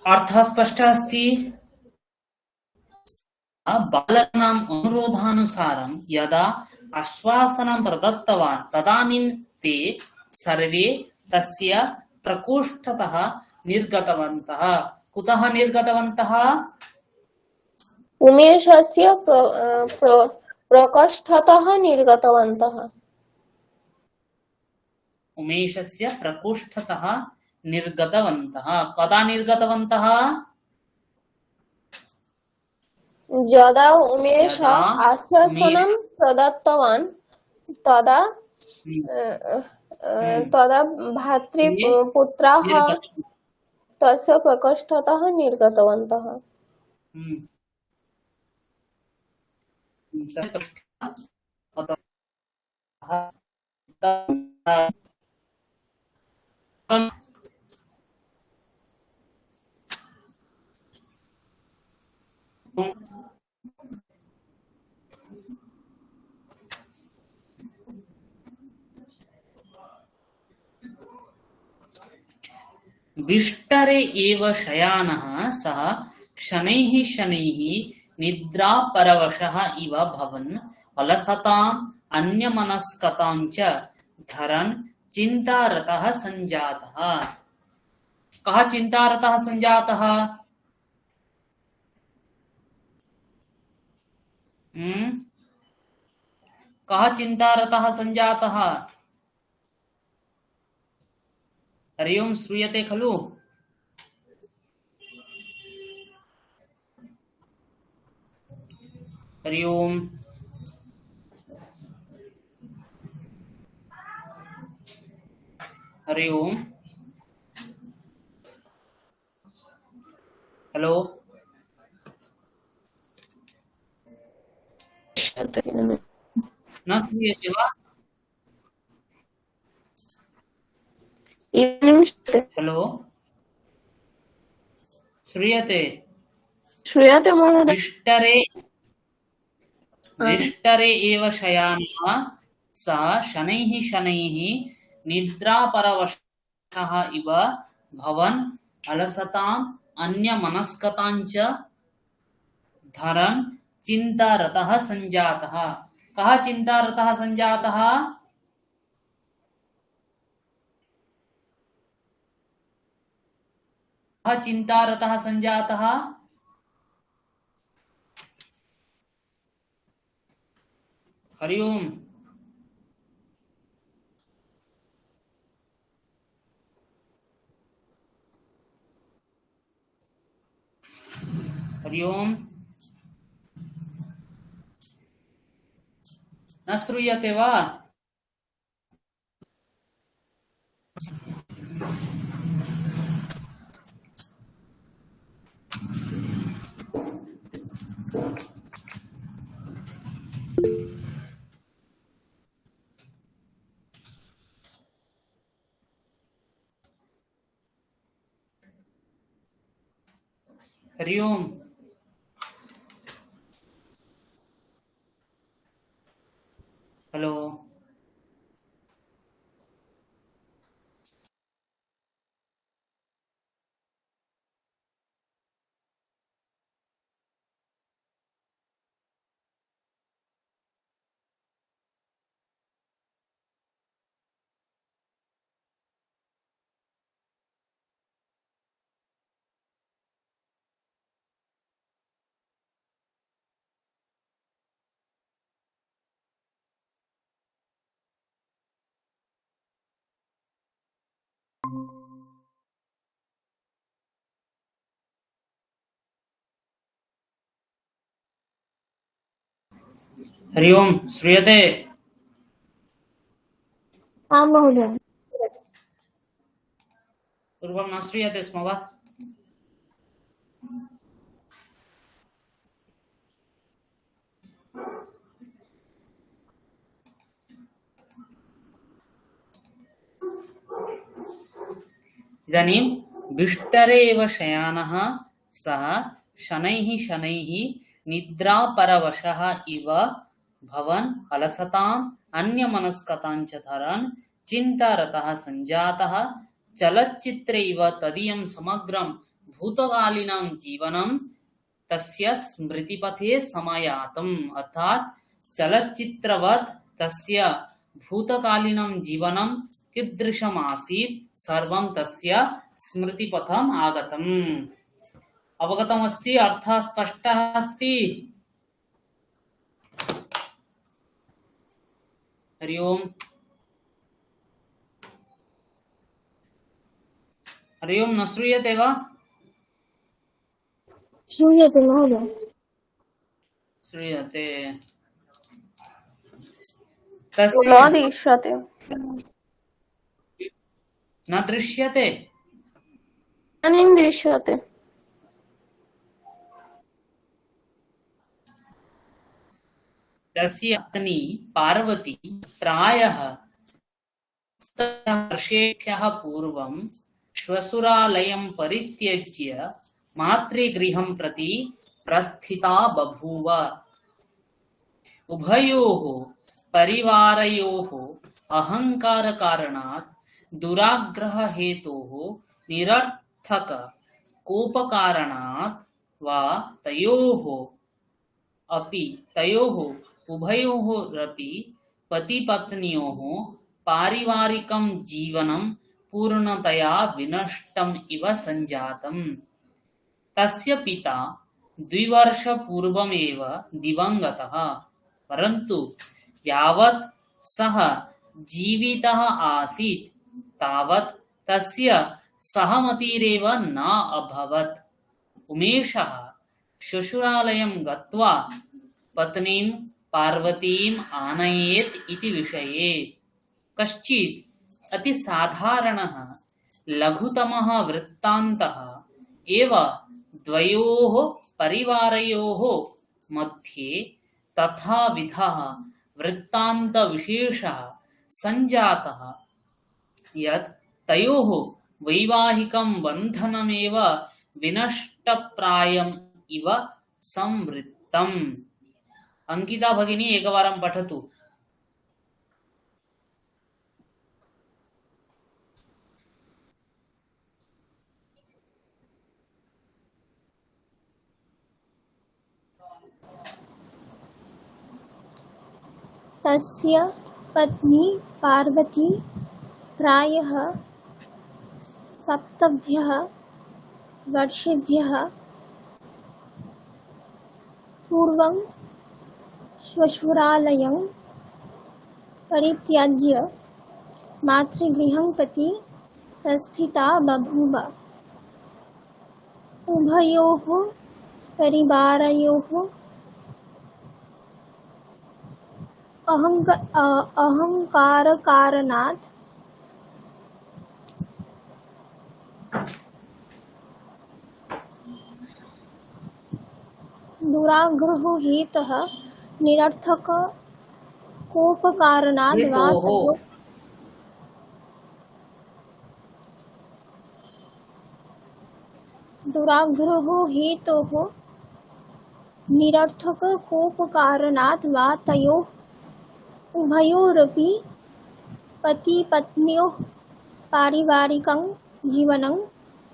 अर्थः स्पष्टः अस्ति। बालकानाम् अनुरोधानुसारं यदा आश्वासनं प्रदत्तवान् तदानीं ते सर्वे तस्य प्रकोष्ठतः निर्गतवन्तः। कुतः निर्गतवन्तः? उमेशस्य प्रकोष्ठतः निर्गतवन्तः। उमेशस्य प्रकोष्ठतः निर्गतवन्तः। कदा निर्गतवन्तः? यदा उमेशः आश्वासनं प्रदत्तवान् तदा भ्रातृपुत्राः तस्य प्रकोष्ठतः निर्गतवन्तः। विष्टरे एव शयानः सः शनैः शनैः निद्रापरवशः इव भवन् अलसताम् अन्यमनस्कतां च धरन् चिन्तारतः सञ्जातः। कः चिन्तारतः सञ्जातः? कः चिन्तारतः सञ्जातः? हरि ओं, श्रूयते खलु? हरि ओं। हरि ओं। हेलो न श्रूयते वा? हेलो श्रूयते? श्रूयते महोदय। विष्टरे एव शयानः सः शनैः शनैः निद्रापरवशः इव भवन् अलसताम् अन्यमनस्कतां च धरन् चिन्तारतः सञ्जातः। कः चिन्तारतः सञ्जातः? कः चिन्तारतः सञ्जातः? हरि ओं। हरि ओं। न श्रूयते वा? हरि ओम। हेलो। हरि ओम। श्रूयते? आं महोदय। पूर्वं न श्रूयते स्म वा? इदानीं बिष्टरे एव शयानः सः शनैः शनैः निद्रापरवशः इव भवन् अलसताम् अन्यमनस्कतां च धरन् चिन्तारतः सञ्जातः चलच्चित्रे इव तदीयं समग्रं भूतकालीनं जीवनं तस्य स्मृतिपथे समायातम्। अर्थात् चलच्चित्रवत् तस्य भूतकालीनं जीवनं कीदृशम् आसीत् सर्वं तस्य स्मृतिपथम् आगतम्। अवगतमस्ति? अर्थः स्पष्टः अस्ति? हरि ओम। हरि ओम। न श्रूयते वा? श्रूयते महोदय। श्रूयते। न तस्य दृश्यते। न दृश्यते। इदानीं दृश्यते। तस्य पत्नी पार्वती प्रायः वर्षेभ्यः पूर्वं श्वशुरालयं परित्यज्य मातृगृहं प्रति प्रस्थिता बभूव। उभयोः परिवारयोः अहङ्कारकारणात् दुराग्रहहेतोः निरर्थक कोपकारणात् वा तयोः उभयोरपि पतिपत्न्योः पारिवारिकं जीवनं पूर्णतया विनष्टम् इव सञ्जातम्। तस्य पिता 2 वर्षपूर्वमेव दिवङ्गतः, परन्तु यावत् सः जीवितः आसीत् तावत् तस्य सहमतिरेव न अभवत्। उमेशः श्वशुरालयं गत्वा पत्नीं पार्वतीम् आनयेत् इति विषये कश्चित् अतिसाधारणः लघुतमः वृत्तान्तः एव द्वयोः परिवारयोः मध्ये तथाविधः वृत्तान्तविशेषः सञ्जातः यत् तयोः वैवाहिकं बन्धनमेव विनष्टप्रायम् इव संवृत्तम्। अंकिता भगिनी एकवारं पठतु। तस्य पत्नी पार्वती प्रायः 7 वर्षेभ्यः पूर्वं श्वशुरालयं परित्यज्य मातृगृहं प्रति प्रस्थिता बभूव। उभयोः परिवारयोः अहङ्कारकारणात् दुराग्रहहेतोः निरर्थक कोपकारणाद् वा हेतोः तयोः दुराग्रहो हेतोः निरर्थक कोपकारणाद् वा तयोः उभयोरपि पतिपत्न्योः पारिवारिकं जीवनं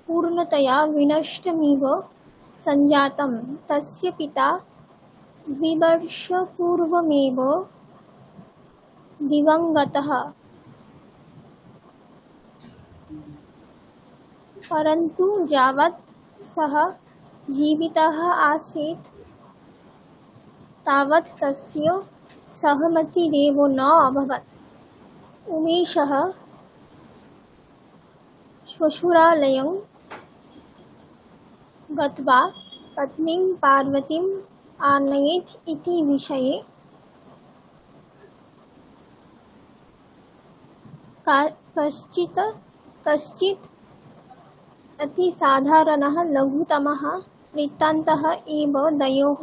पूर्णतया विनष्टमिव सञ्जातं। तस्य पिता द्विवर्षपूर्वमेव दिवङ्गतः, परन्तु यावत् सः जीवितः आसीत् तावत् तस्य सहमतिरेव न अभवत्। उमेशः श्वशुरालयं गत्वा पत्नीं पार्वतीम् आनयेत् इति विषये कश्चित् अतिसाधारणः लघुतमः वृत्तान्तः एव द्वयोः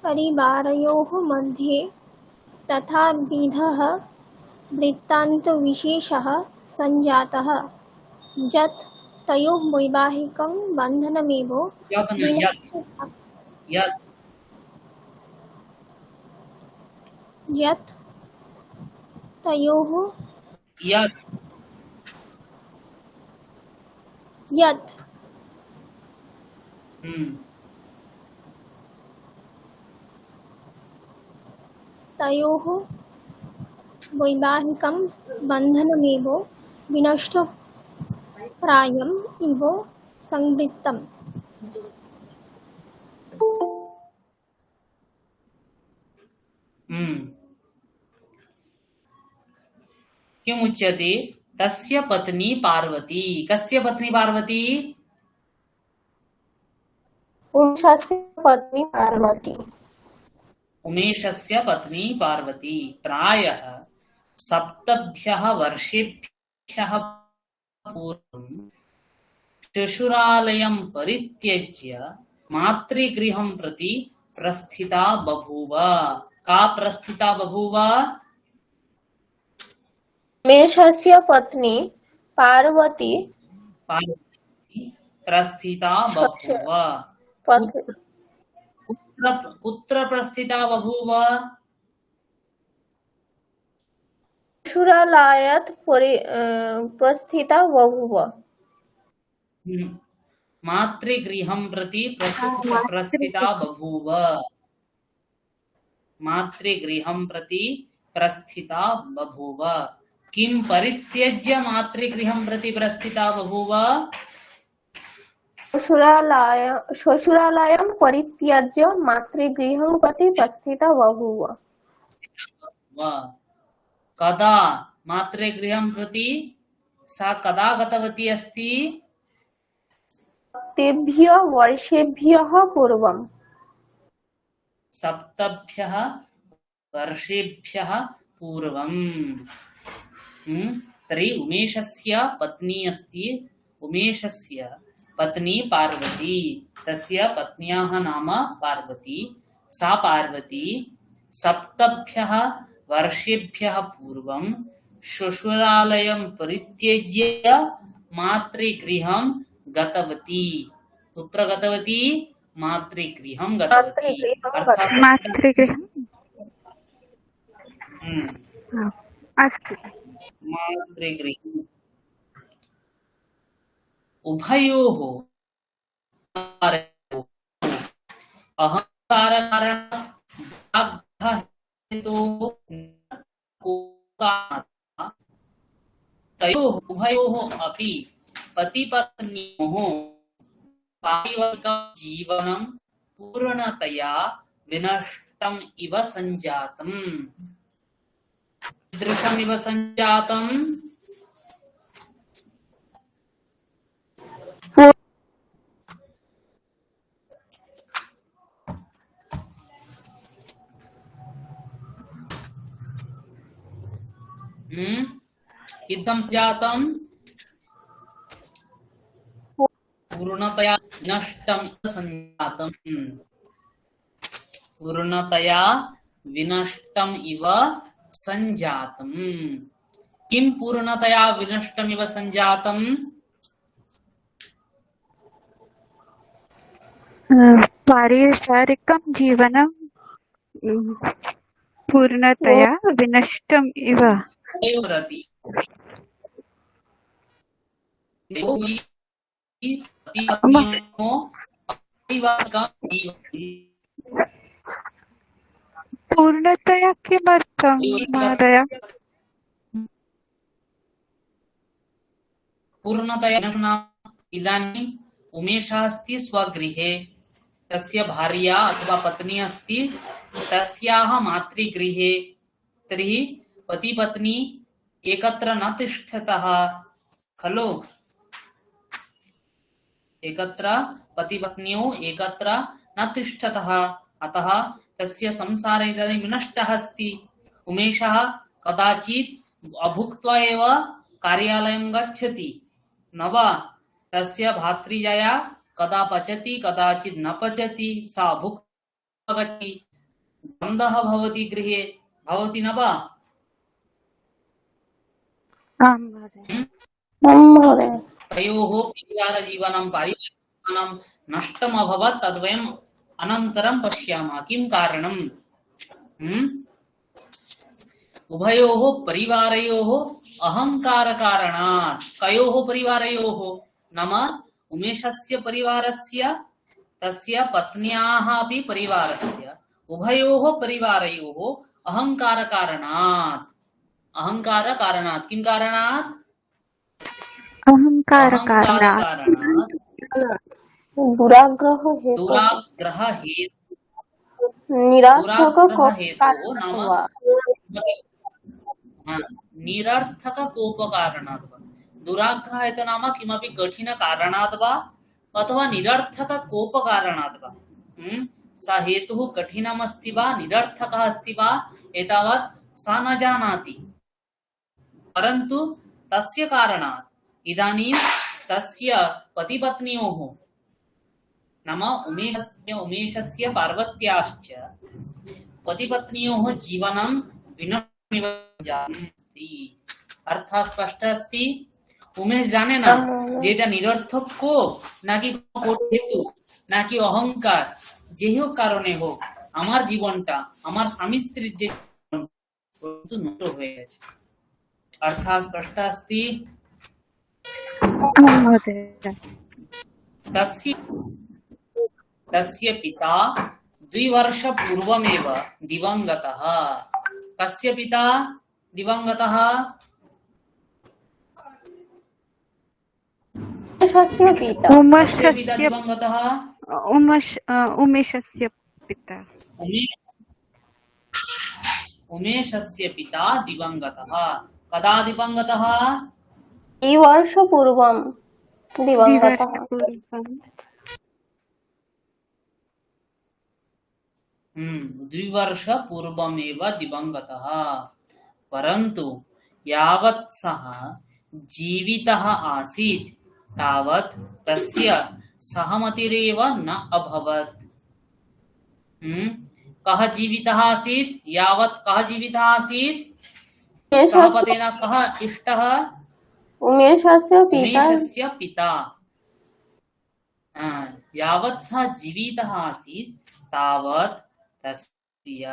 परिवारयोः मध्ये तथाविधः वृत्तान्तविशेषः सञ्जातः यत् तयोः वैवाहिकं बन्धनमेव यत् न यत् यत् यत् तयोः यत् यत् तयोः वैवाहिकं बन्धनमेव विनष्टप्रायम् इव संवृत्तम्। किम् उच्यते? तस्य पत्नी पार्वती। कस्य पत्नी पार्वती? उमेशस्य पत्नी पार्वती। उमेशस्य पत्नी पार्वती प्रायः 7 वर्षेभ्यः पूर्वं श्वशुरालयं परित्यज्य मातृगृहं प्रति प्रस्थिता बभूव। का प्रस्थिता बभूव? उमेशस्य पत्नी पार्वती प्रस्थिता बभूव। कुत्र प्रस्थिता बभूव? श्वशुरालयात् प्रस्थिता बभूव। मातृगृहं प्रति प्रस्थिता बभूव। मातृगृहं प्रति प्रस्थिता बभूव। किं परित्यज्य मातृगृहं प्रति प्रस्थिता बभूव? श्वशुरालयं परित्यज्य मातृगृहं प्रति प्रस्थिता बभूव। कदा मातृगृहं प्रति सा कदा गतवती अस्ति? 7 वर्षेभ्यः पूर्वं। 7 वर्षेभ्यः पूर्वं। तर्हि उमेशस्य पत्नी अस्ति। उमेशस्य पत्नी पार्वती। तस्य पत्न्याः नाम पार्वती। सा पार्वती 7 वर्षेभ्यः पूर्वं श्वशुरालयं परित्यज्य मातृगृहं गतवती। कुत्र गतवती? मातृगृहं गतवती। मातृगृहम् अस्तु। मातृगृहम् उभयोः तयोः उभयोः अपि पतिपत्न्योः पारिवारिकं जीवनं पूर्णतया विनष्टम् इव सञ्जातम्। कीदृशम् इव सञ्जातम्? इदं सञ्जातम् पूर्णतया नष्टम् सञ्जातम्। पूर्णतया विनष्टम इव संजातम। किम पूर्णतया विनष्टम इव संजातम? पारिवारिकं जीवनं पूर्णतया विनष्टम् इव। तयोरपि द्वयोहि पतिपत्न्योः पारिवारिकं जीवनं पूर्णतया किमर्थं महोदय? पूर्णतया विनष्टम्। इदानीम् उमेशः अस्ति स्वगृहे, तस्य भार्या अथवा पत्नी अस्ति तस्याः मातृगृहे, तर्हि पति पत्नी एकत्र न तिष्ठतः खलु। एकत्र पति पत्न्यौ एकत्र न तिष्ठतः, अतः तस्य संसारः इदानीं विनष्टः अस्ति। उमेशः कदाचित् अभुक्त्वा एव कार्यालयं गच्छति न वा? तस्य भातृजाया कदा पचति कदाचित् न पचति, सा भुक्त्वा गच्छति, द्वन्द्वः भवति गृहे, भवति न वा? आं महोदय। महोदय तयोः परिवारजीवनं पारिवारिकजीवनं नष्टम् अभवत्, तद्वयम् अनन्तरं पश्यामः। किं कारणम्? उभयोः परिवारयोः अहङ्कारकारणात्। कयोः परिवारयोः? नाम उमेशस्य परिवारस्य तस्य पत्न्याः अपि परिवारस्य, उभयोः परिवारयोः अहङ्कारकारणात्। अहङ्कारकारणात् किं कारणात्? अहङ्कारकारणात् दुराग्रह हेतु दुराग्रह हेतु। निरार्थक निरर्थक कोपकारणात् वा। दुराग्रह हेतु नाम किमपि कठिन कारणात् वा अथवा निरर्थक कोपकारणात् वा। सा हेतुः कठिनम् अस्ति वा निरर्थकः अस्ति वा एतावत् सा न जानाति, परन्तु तस्य कारणात् इदानीं तस्य पतिपत्न्योः नाम उमेशस्य पार्वत्याश्च पतिपत्न्योः जीवनं विनष्टमिव अस्ति। अर्थः स्पष्ट अस्ति। उमेश जाने ना जेटा निरर्थक को नाकि हेतु नाकि अहंकार जे হোক কারণে হোক আমার জীবনটা আমার স্বামী স্ত্রীর যে নষ্ট হয়ে গেছে। अर्थात् स्पष्ट अस्ति। तस्य पिता 2 वर्ष पूर्वमेव दिवंगतः। कस्य पिता दिवंगतः? उमेशस्य पिता। कस्य पिता दिवंगतः? उमेशस्य पिता। उमेशस्य पिता दिवंगतः। कदा दिवंगतः? 2 वर्ष पूर्वं दिवंगतः। 2 वर्ष पूर्वमेव दिवंगतः, परन्तु यावत् सः जीवितः आसीत् तावत् तस्य सहमतिरेव न अभवत्। कः जीवितः आसीत्? यावत् कः जीवितः आसीत्? सहपतेन कः इष्टः? उमेशस्य पिता। यावत् सः जीवितः आसीत् तावत् तस्य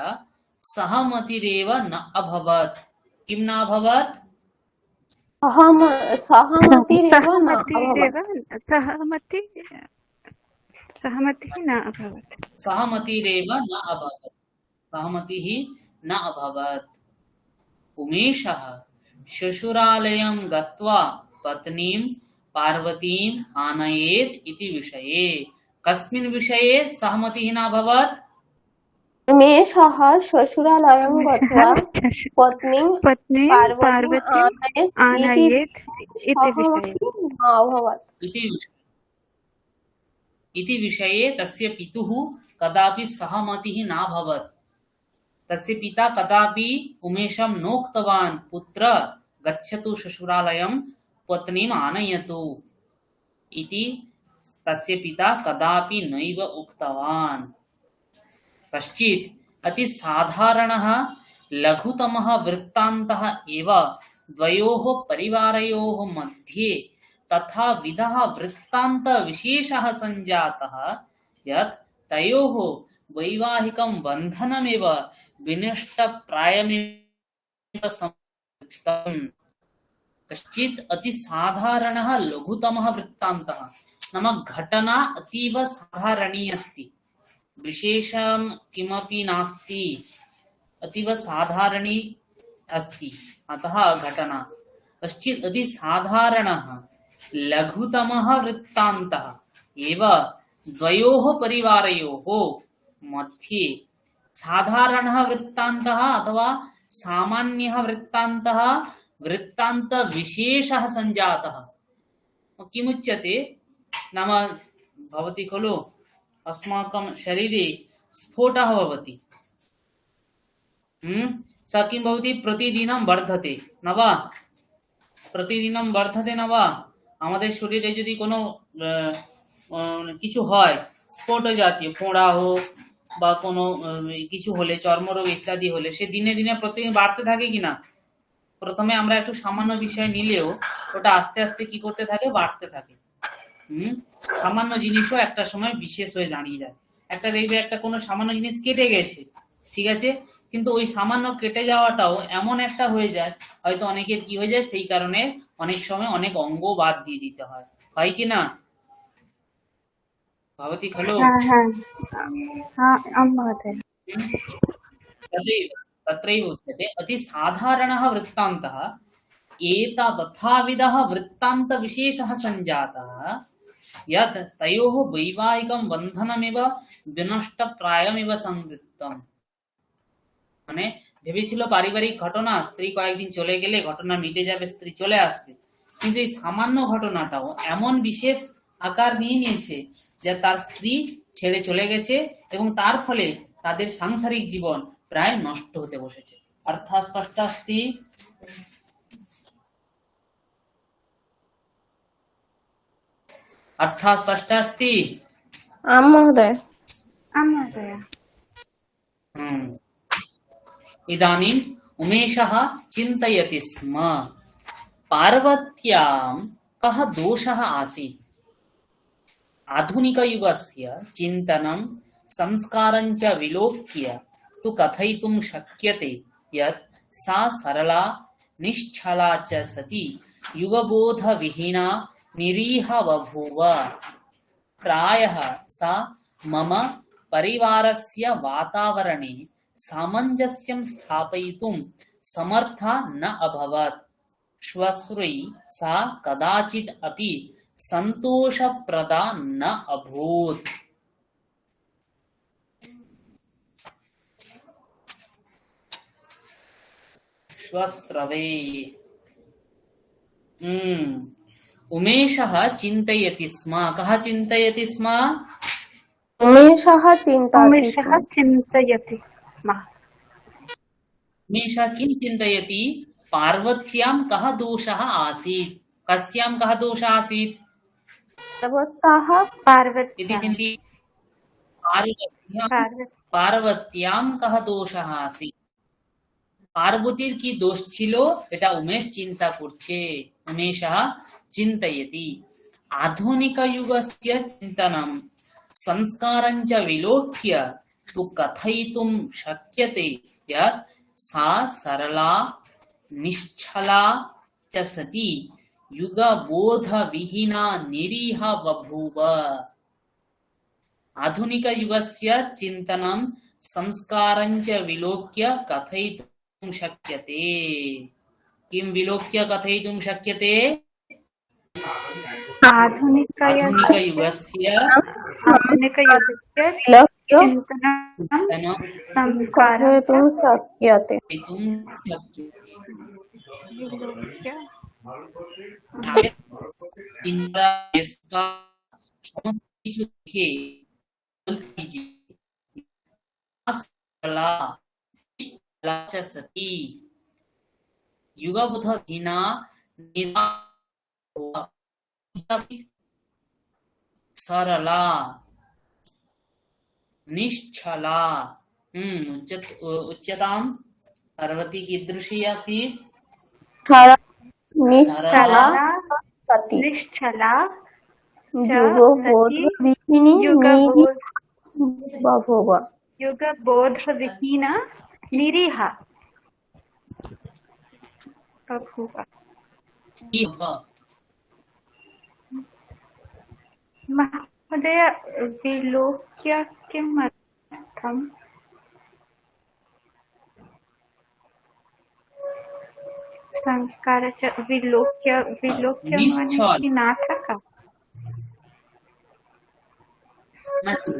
सहमतिरेव न अभवत्। किं न अभवत्? सहमतिः न अभवत्। सहमतिरेव न अभवत्। सहमतिः न अभवत्। उमेशः श्वशुरालयं गत्वा पत्नीं पार्वतीम् आनयेत् इति विषये। कस्मिन् विषये सहमतिः न अभवत्? उमेशः श्वशुरालयं गत्वा पत्नीं पार्वतीम् आनयेत् इति विषये इति विषये तस्य पितुः कदापि सहमतिः नाभवत्। तस्य पिता कदापि उमेशं नोक्तवान् पुत्र गच्छतु श्वशुरालयं पत्नीम् आनयतु इति। तस्य पिता कदापि नैव उक्तवान्। कश्चित् अति साधारणः लघुतमः वृत्तान्तः एव द्वयोः परिवारयोः मध्ये तथा विधः वृत्तान्त विशेषः सञ्जातः यत् तयोः वैवाहिकं बन्धनमेव विनष्टप्रायमेव संवृत्तम्। कश्चित् अति साधारणः लघुतमः वृत्तान्तः नाम घटना अतीव साधारणी अस्ति, विशेषं किमपि नास्ति, अतीव साधारणी अस्ति, अतः घटना। कश्चित् अति साधारणः लघुतमः वृत्तान्तः एव द्वयोः परिवारयोः मध्ये, साधारणः वृत्तान्तः अथवा सामान्यः वृत्तान्तः वृत्तान्त विशेषः सञ्जातः। किमुच्यते नाम भवति खलु अस्माकं शरीरे स्फोटः भवति, स किं भवति प्रतिदिनं वर्धते न वा, प्रतिदिनं वर्धते न वा। আমাদের শরীরে যদি কোনো কিছু হয় স্ফোট জাতীয় ফোঁড়া হোক বা কোনো কিছু হলে চর্মরোগ ইত্যাদি হলে সে দিনে দিনে প্রতিদিন বাড়তে থাকে কিনা। প্রথমে আমরা একটু সামান্য বিষয় নিলেও ওটা আস্তে আস্তে কি করতে থাকে, বাড়তে থাকে। সামান্য জিনিসও একটা সময় বিশেষ হয়ে দাঁড়িয়ে যায়। একটা দেখবে একটা কোনো সামান্য জিনিস কেটে গেছে, ঠিক আছে, কিন্তু ওই সামান্য কেটে যাওয়াটাও এমন একটা হয়ে যায়, হয়তো অনেকের কি হয়ে যায়, সেই কারণে অনেক সময় অনেক অঙ্গ বাদ দিয়ে দিতে হয় কি না भवती खलु। तत्रैव उच्यते अति साधारणः वृत्तान्तः तथाविधः वृत्तान्त विशेषः सञ्जातः यत् तयोः वैवाहिकं बन्धनमेव विनष्टप्रायमेव संवृत्तम्। মানে ভেবেছিল পারিবারিক ঘটনা, স্ত্রী কয়েকদিন চলে গেলে ঘটনা মিটে যাবে, স্ত্রী চলে আসবে, কিন্তু এই সামান্য ঘটনাটাও এমন বিশেষ আকার নিয়ে নিয়েছে যে তার স্ত্রী ছেড়ে চলে গেছে এবং তার ফলে তাদের সাংসারিক জীবন প্রায় নষ্ট হতে বসেছে। অর্থাৎ স্পষ্ট अस्ति, अर्थात् स्पष्ट अस्ति। आम महोदय। इदानीम् उमेशः चिन्तयति स्म पार्वत्यां कः दोषः आसीत्। आधुनिकयुगस्य चिन्तनं संस्कारं च विलोक्य तु कथयितुं शक्यते यत् सा सरला निश्चला च सती युगबोधविहीना निरीह बभूव। प्रायः सा मम परिवारस्य वातावरणे सामञ्जस्यं स्थापयितुं समर्था न अभवत्। श्वश्रुई सा कदाचित् अपि संतोषप्रदा न अभूत्। श्वस्रवे उमेशः चिन्तयति स्म। कः चिन्तयति स्म? उमेशः चिन्तयति स्म। उमेशः किं चिन्तयति? पार्वत्यां कः दोषः आसीत्। कस्यां कः दोषः आसीत्? पार्वत्यां कः दोषः आसीत्। পার্বতীর কি দোষ ছিল এটা উমেশ চিন্তা করছে। উমেশः চিন্তয়তি। आधुनिकयुगस्य चिन्तनं संस्कारं च विलोक्य तु कथयितुं शक्यते यत् सा सरला निश्चला च सती युगबोधविहीना निरीह बभूव। आधुनिकयुगस्य चिन्तनं संस्कारं च विलोक्य कथयितुं शक्यते। किं विलोक्य कथयितुं शक्यते? आधुनिकयुगस्य चिन्तनं संस्कारयितुं शक्यते। चिंता इसका समस्त কিছু দেখে सती युगबोधहीना सरला निश्चला उच्यतां पार्वती कीदृशी आसीत् सरला निश्चला सरला सती निश्चला च जुगबोध सती विहिनी युगबोध बभूव। युगबोधविहीना निरीहा बभूव। इव महोदय विलोक्य किम् अर्थम्? संस्कार च विलोक्य विलोक्य माने निश्चल कि नाटक।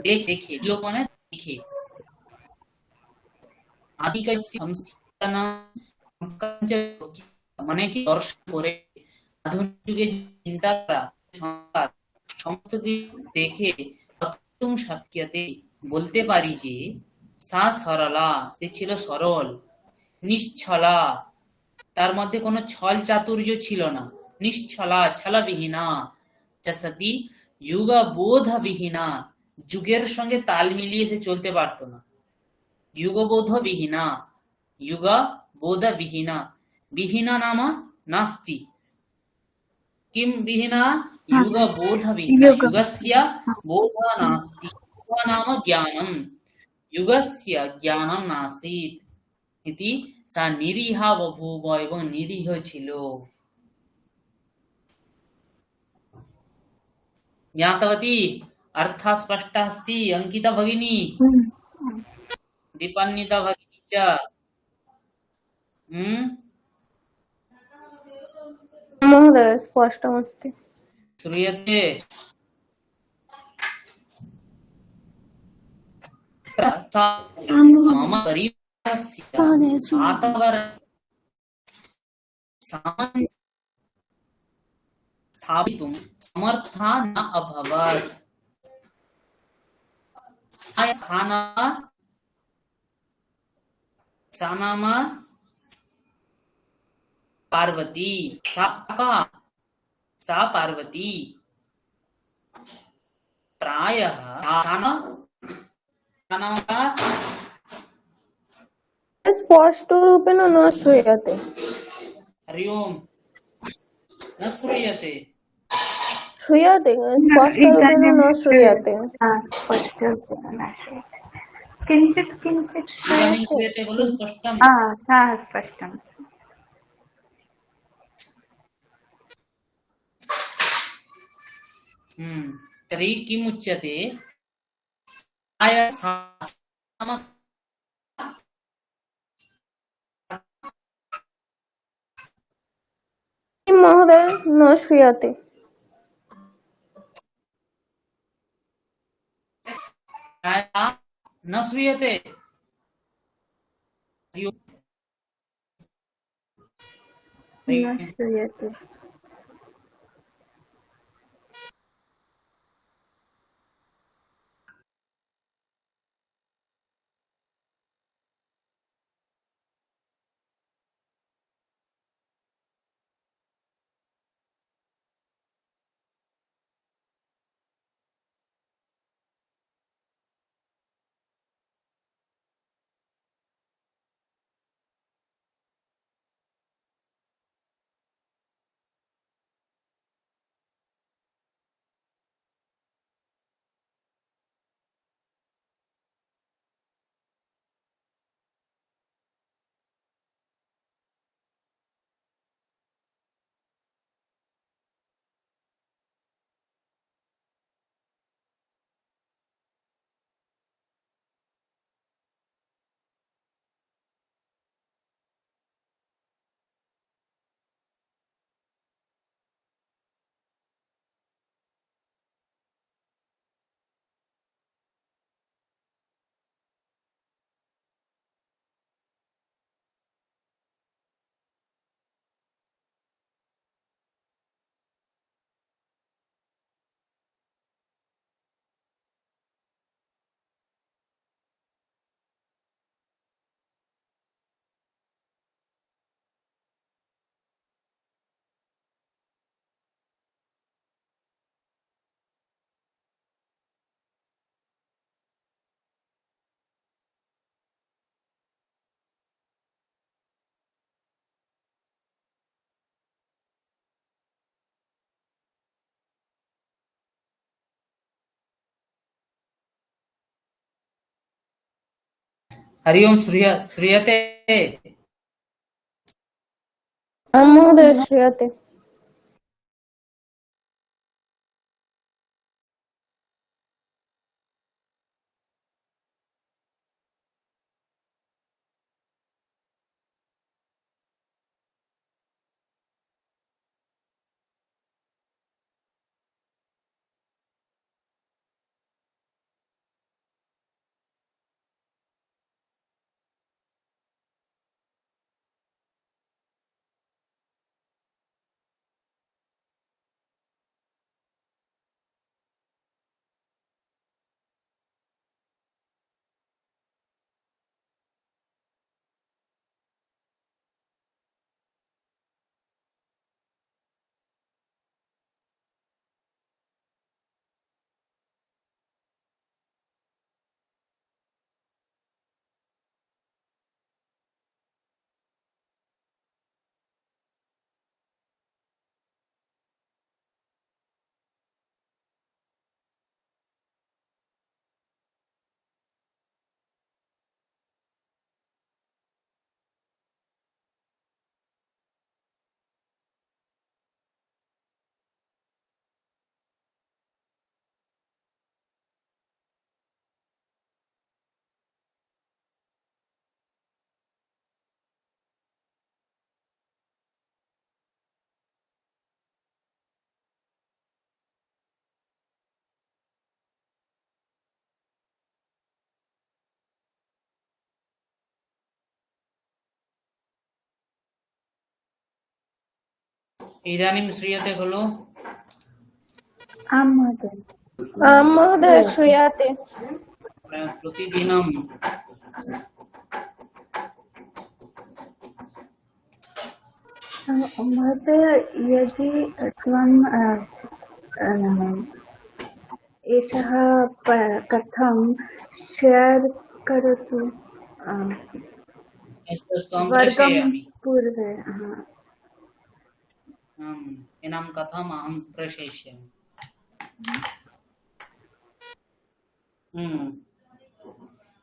देखे लोगों ने देखे আদিকাস্য সংস্কারানাম সংস্কারঞ্চ মানে কি দর্শন করে আধুনিক যুগে চিন্তাধারা সংস্কার সমস্ত কিছু দেখে অত্যম সাক্ষ্যতে বলতে পারি যে সা সরলা সে ছিল সরল নিশ্ছলা তার মধ্যে কোনো ছল চাতুর্য ছিল না নিশ্ছলা ছলবিহীনা সতী যুগবোধবিহীনা যুগের সঙ্গে তাল মিলিয়ে সে চলতে পারতো না युगबोध विहीना युग बोध विहीना विहीना नाम नास्ति किम विहीना युग बोध विहीना युग युगस्य बोध नास्ति युग नाम ज्ञानम युगस्य ज्ञानम नासीत् इति सा निरीहा बभूव एवं निरीह ছিল ज्ञातवती अर्थः स्पष्टः अस्ति अंकिता भगिनी दीपान्विता भगिनी च महोदय स्पष्टमस्ति। श्रूयते मम परिवारस्य महोदय श्रूयते। वातावरणं स्थापितुं समर्था न अभवत् सा नाम पार्वती सा पार्वती प्रायः सा नाम का स्पष्ट रूपेण न श्रूयते। हरि ओम न श्रूयते श्रूयते स्पष्ट रूपेण न श्रूयते। किञ्चित् किञ्चित् इदानीं श्रूयते खलु स्पष्टं स्पष्टम्। तर्हि किम् उच्यते प्रायः महोदय न श्रूयते। न श्रूयते न श्रूयते। हरि ओम श्रूयते। आं महोदय श्रूयते। इदानीं श्रूयते खलु? आं महोदय। आं महोदय श्रूयते। प्रतिदिनं महोदय, यदि त्वं एषः कथं शेर् करोतु अस्तु अहं वर्गं प्रेषयामि। पूर्वे। एनां कथाम् अहं प्रेषयिष्यामि।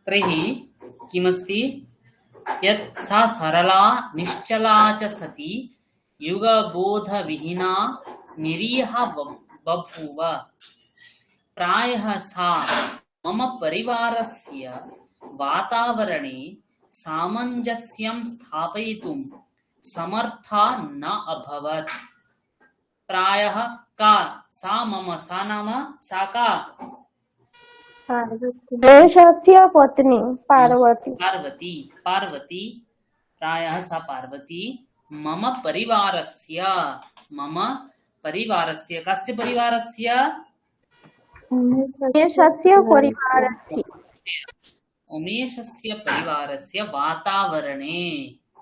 तर्हि किमस्ति यत् सा सरला निश्चला च सती युगबोधविहीना निरीहा बभूव। प्रायः सा मम परिवारस्य वातावरणे सामञ्जस्यं स्थापयितुं समर्था न अभवत्। प्रायः का सा मम सा नाम सा का उमेशस्य पत्नी पार्वती। पार्वती प्रायः सा पार्वती मम परिवारस्य कस्य परिवारस्य उमेशस्य परिवारस्य उमेशस्य परिवारस्य वातावरणे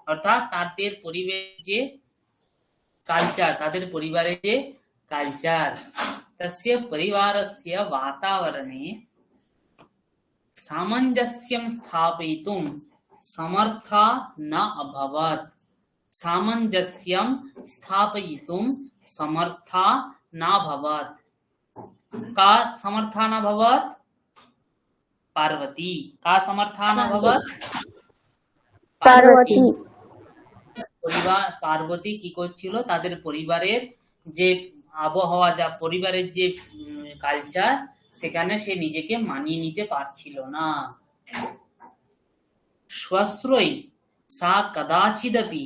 अर्थात তাদের পরিবারের যে কালচার तस्य परिवारस्य वातावरणे सामञ्जस्यं स्थापयितुं समर्था न अभवत्। सामञ्जस्यं स्थापयितुं समर्था न भवत्। का समर्था न भवत्? पार्वती। का समर्था न भवत्? पार्वती। পার্বতী কি করছিল? তাদের পরিবারের যে আবহাওয়া, যা পরিবারের যে কালচার, সেখানে সে নিজেকে মানিয়ে নিতে পারছিল না। स्वस्रै सा कदाचिदपि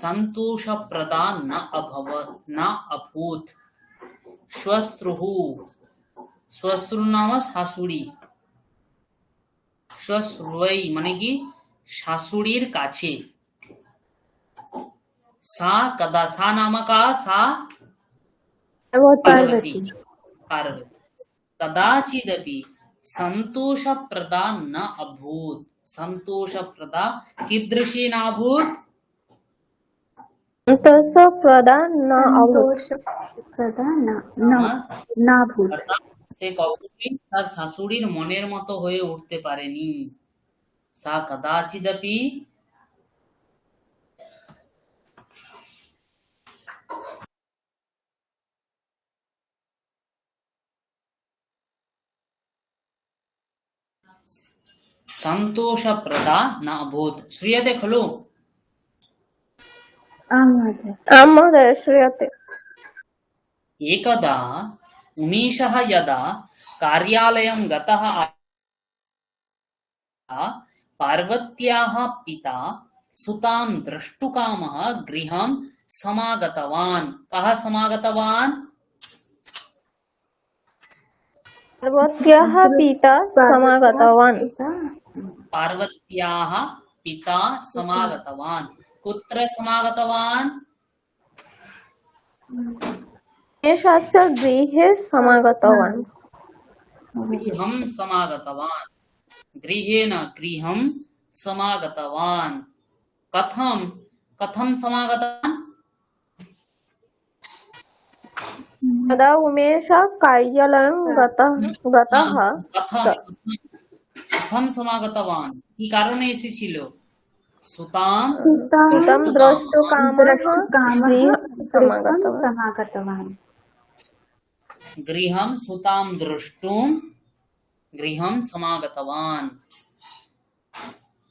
सन्तोषप्रदा न अभूत्। श्वश्रु नाम শাশুড়ি। श्वश्रुई মানে কি? শাশুড়ির কাছে। सा नाम का सा पार्वती। कदाचिदपि संतोषप्रदा न अभूत्। संतोषप्रदा कीदृशी नाभूत्? संतोषप्रदा नाभूत्। সে কখনোই তার শাশুড়ির মনের মতো হয়ে উঠতে পারেনি। सा कदाचिदपि सन्तोषप्रदा न अभूत्। श्रूयते खलु? आम् महोदय। आम् महोदय, श्रूयते। एकदा उमेशः यदा कार्यालयं गतः पार्वत्याः पिता सुतां द्रष्टुकामः गृहं समागतवान्। कः समागतवान्? पार्वत्याः पिता समागतवान्। पार्वत्याः पिता समागतवान्। कुत्र समागतवान्? उमेशस्य गृहे समागतवान्। गृहं समागतवान्। गृहेण गृहं समागतवान्। कथं समागतवान्? यदा उमेशः कार्यालयं गतः कथं समागतवान्? কি কারণে এসেছিল? সুতাম तं द्रष्टुकामः गृहं समागतवान्। समागतवान्। गृहं सुतां द्रष्टुं गृहं समागतवान्।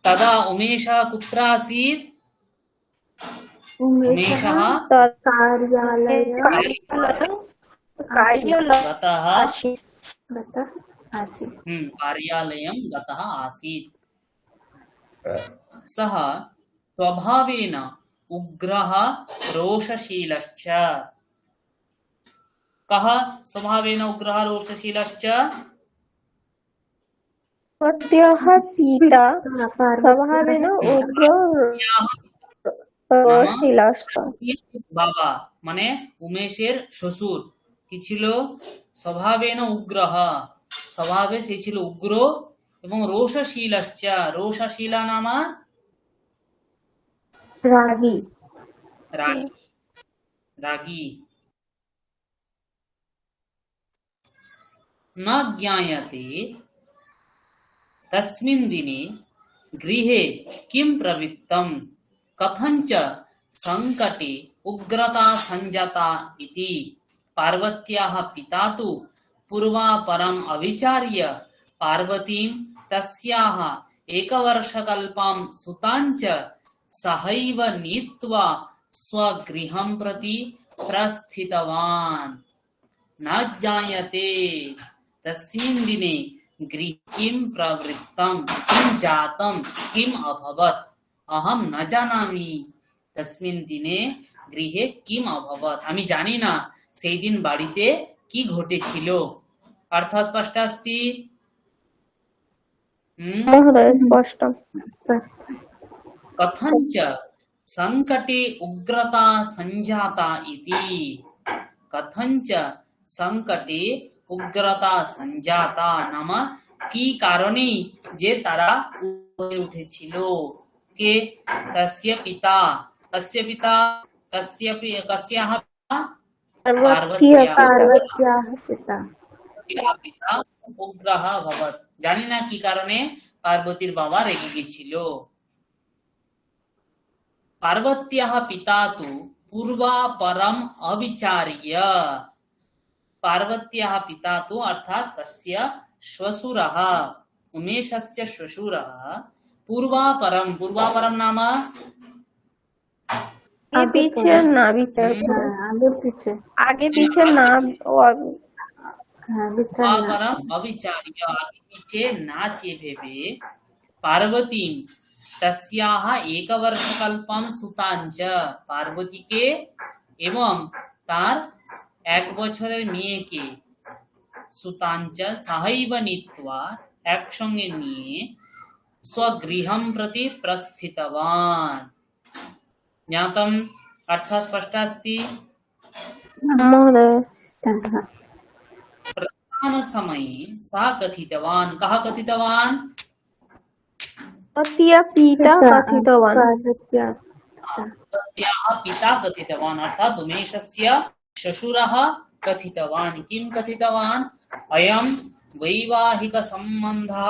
तदा उमेशः कुत्र आसीत्? उमेशः गतः कार्यालयं गतः आसीत्। सः स्वभावेन उग्रः रोषशीलश्च। कः स्वभावेन उग्रः रोषशीलश्च? पार्वत्याः पिता स्वभावेन উগ্রশীলশ্চ। বাবা মানে উমেশের শ্বশুর কি ছিল? স্বভাবেন উগ্রহ, স্বভাবে সে ছিল উগ্র এবং রোষশীলশ্চ। রোষশীলা নামা রাগী। রাগী। न ज्ञायते तस्मिन् दिने गृहे किं प्रवृत्तं कथञ्च संकटे उग्रता संजाता इति। पार्वत्याः पिता तु पूर्वापरम् अविचार्य पार्वतीं तस्याः एकवर्षकल्पां सुताञ्च सहैव नीत्वा स्वगृहं प्रति प्रस्थितवान्। न ज्ञायते तस्मिन् दिने गृहे किं प्रवृत्तं किं जातं किम् अभवत् अहं न जानामि। तस्मिन् दिने गृहे किम् अभवत्, আমি জানি না সেই দিন বাড়িতে কি ঘটেছিল। অর্থ স্পষ্ট अस्ति? মহোদয়, স্পষ্ট। कथञ्च संकटे उग्रता संजाता इति। कथञ्च संकटे उग्रता संजाता नाम কি কারণে যে তারা উপরে উঠেছিল। কে? তস্য পিতা। তস্য পিতা কস্যাः পিতা? पार्वत्याः पिता। পিতা উগ্রः ভবৎ। জানি না কি কারণে পার্বতীর বাবা রেগে গিয়েছিল। पार्वत्याः पिता तु पूर्वापरम् अविचार्य। पार्वत्याः पिता तु अर्थात तस्य श्वशुरः, उमेशस्य श्वशुरः पूर्वापरम्। पूर्वापरम् नाम आगे पीछे ना विचार, आगे पीछे ना पूर्वापरम् अविचार्य, आगे पीछे ना चेभेबे पार्वतीं तस्याः एकवर्षकल्पं सुताञ्च। पार्वतीকে এবং তার এক বছরের মেয়েকে সুতাঞ্চ সাহৈব নীত্বা একসঙ্গে নিয়ে स्वगृहं प्रति प्रस्थितवान्। ज्ञातम्? अर्थः स्पष्टः अस्ति? महोदय। प्रस्थानसमये सः कथितवान्। कः कथितवान्? पार्वत्याः पिता कथितवान्। पार्वत्याः पिता कथितवान् अर्थात् उमेशस्य श्वशुरः कथितवान्। किं कथितवान्? अयं वैवाहिकसम्बन्धः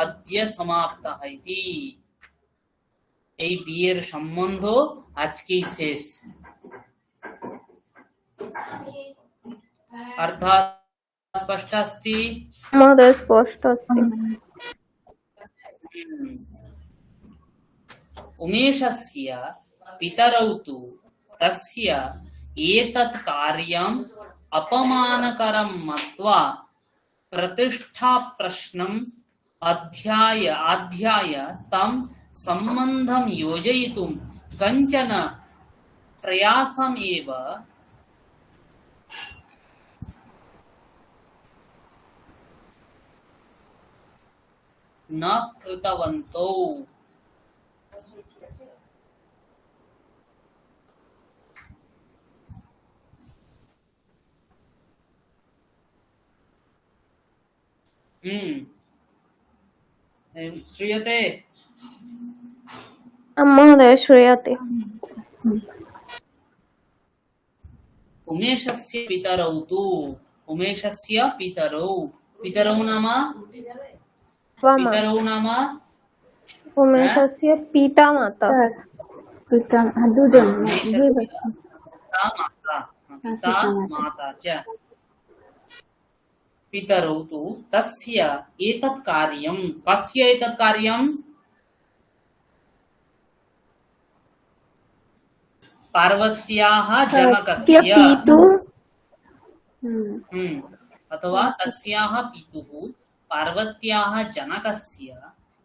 अद्य समाप्तः इति। এই বিয়ের সম্বন্ধ আজকেই শেষ। अर्थात् स्पष्ट अस्ति? महोदय, स्पष्ट अस्ति। उमेशस्य पितरौ तु तस्य एतत् कार्यम् अपमानकरं मत्वा प्रतिष्ठा प्रश्नम् अध्याय तं सम्बन्धं योजयितुं कञ्चन प्रयासम् एव न कृतवन्तौ। श्रूयते? महोदय श्रूयते। उमेशस्य पितरौ तु उमेशस्य पितरौ नाम उमेशस्य पिता माता पिता दुजन उमेशस्य पिता माता च पितरौ तु तस्य एतत् कार्यं कस्य एतत् कार्यं पार्वत्याः जनकस्य अथवा तस्याः पितुः पार्वत्याः जनकस्य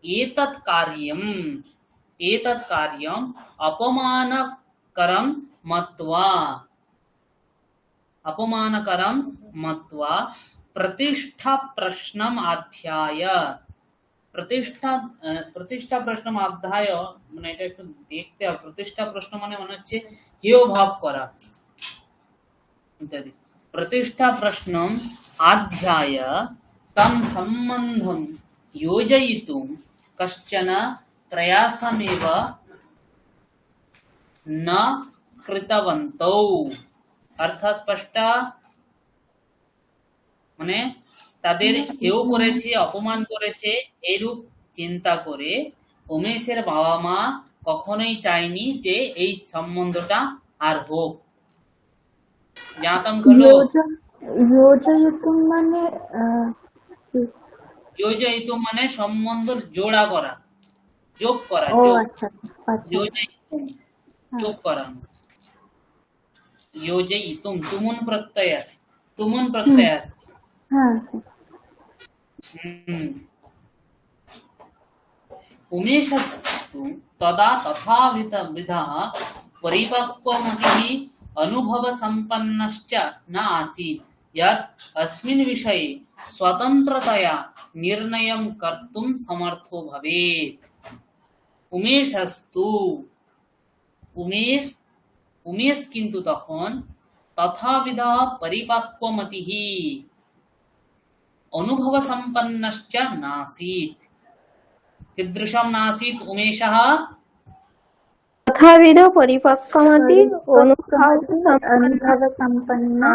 एतत् कार्यम् अपमानकरं मत्वा प्रतिष्ठा प्रश्नम अध्याय प्रतिष्ठा प्रश्नम अध्याय মানে এটা একটু দেখতে হবে। প্রতিষ্ঠা প্রশ্ন মানে হচ্ছে হেয় ভাব করা ইত্যাদি। प्रतिष्ठा प्रश्नम अध्याय तं सम्बन्धं योजयितुं कश्चन प्रयासमेव न कृतवन्तौ। अर्थ स्पष्ट মানে তাদের হেয় করেছে অপমান করেছে এইরূপ চিন্তা করে উমেশের বাবা মা কখনোই চায়নি যে এই সম্বন্ধটা আর হোক। জ্ঞাতম হলো योजयितुं মানে योजयितुं মানে সম্বন্ধ জোড়া করা, যোগ করা। ও আচ্ছা আচ্ছা योजयितुं যোগ করা। योजयितुं তুমুন প্রত্যয় আছে, তুমুন প্রত্যয় আছে। হ্যাঁ उमेशस्तु तदा तथाविधः परिपक्वमतिः अनुभवसम्पन्नश्च न आसीत् यत् अस्मिन् विषये स्वतन्त्रतया निर्णयं कर्तुं समर्थो भवेत्। उमेशस्तु उमेश किन्तु तखन तथाविधः परिपक्वमतिः अनुभवसम्पन्नश्च नासीत्। कीदृशं नासीत् उमेशः? तथाविध परिपक्वमति অনুভব সম্পন্ন না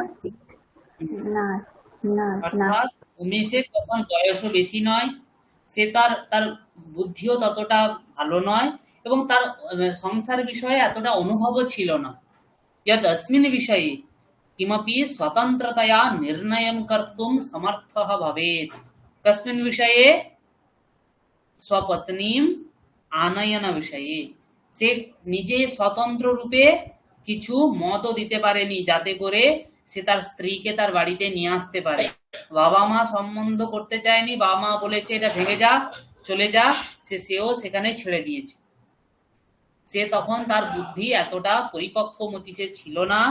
না না অর্থাৎ উমেশের তখন বয়সও বেশি নয়, সে তার বুদ্ধিও ততটা ভালো নয় এবং তার সংসার বিষয়ে এতটা অনুভবও ছিল না। यद् अस्मिन् विषये किमपि स्वतन्त्रतया निर्णयं कर्तुं समर्थः भवेत्। कस्मिन् विषये? स्वपत्नीम् आनयन विषये। সে নিজে স্বতন্ত্র রূপে কিছু মতও দিতে পারেনি যাতে করে সে তার স্ত্রীকে তার বাড়িতে নিয়ে আসতে পারে। বাবা মা সম্বন্ধ করতে চায়নি, বাবা মা বলেছে এটা ভেঙে যা, চলে যা, সেও সেখানে ছেড়ে দিয়েছে। সে তখন তার বুদ্ধি এতটা পরিপক্বমতি সে ছিল না,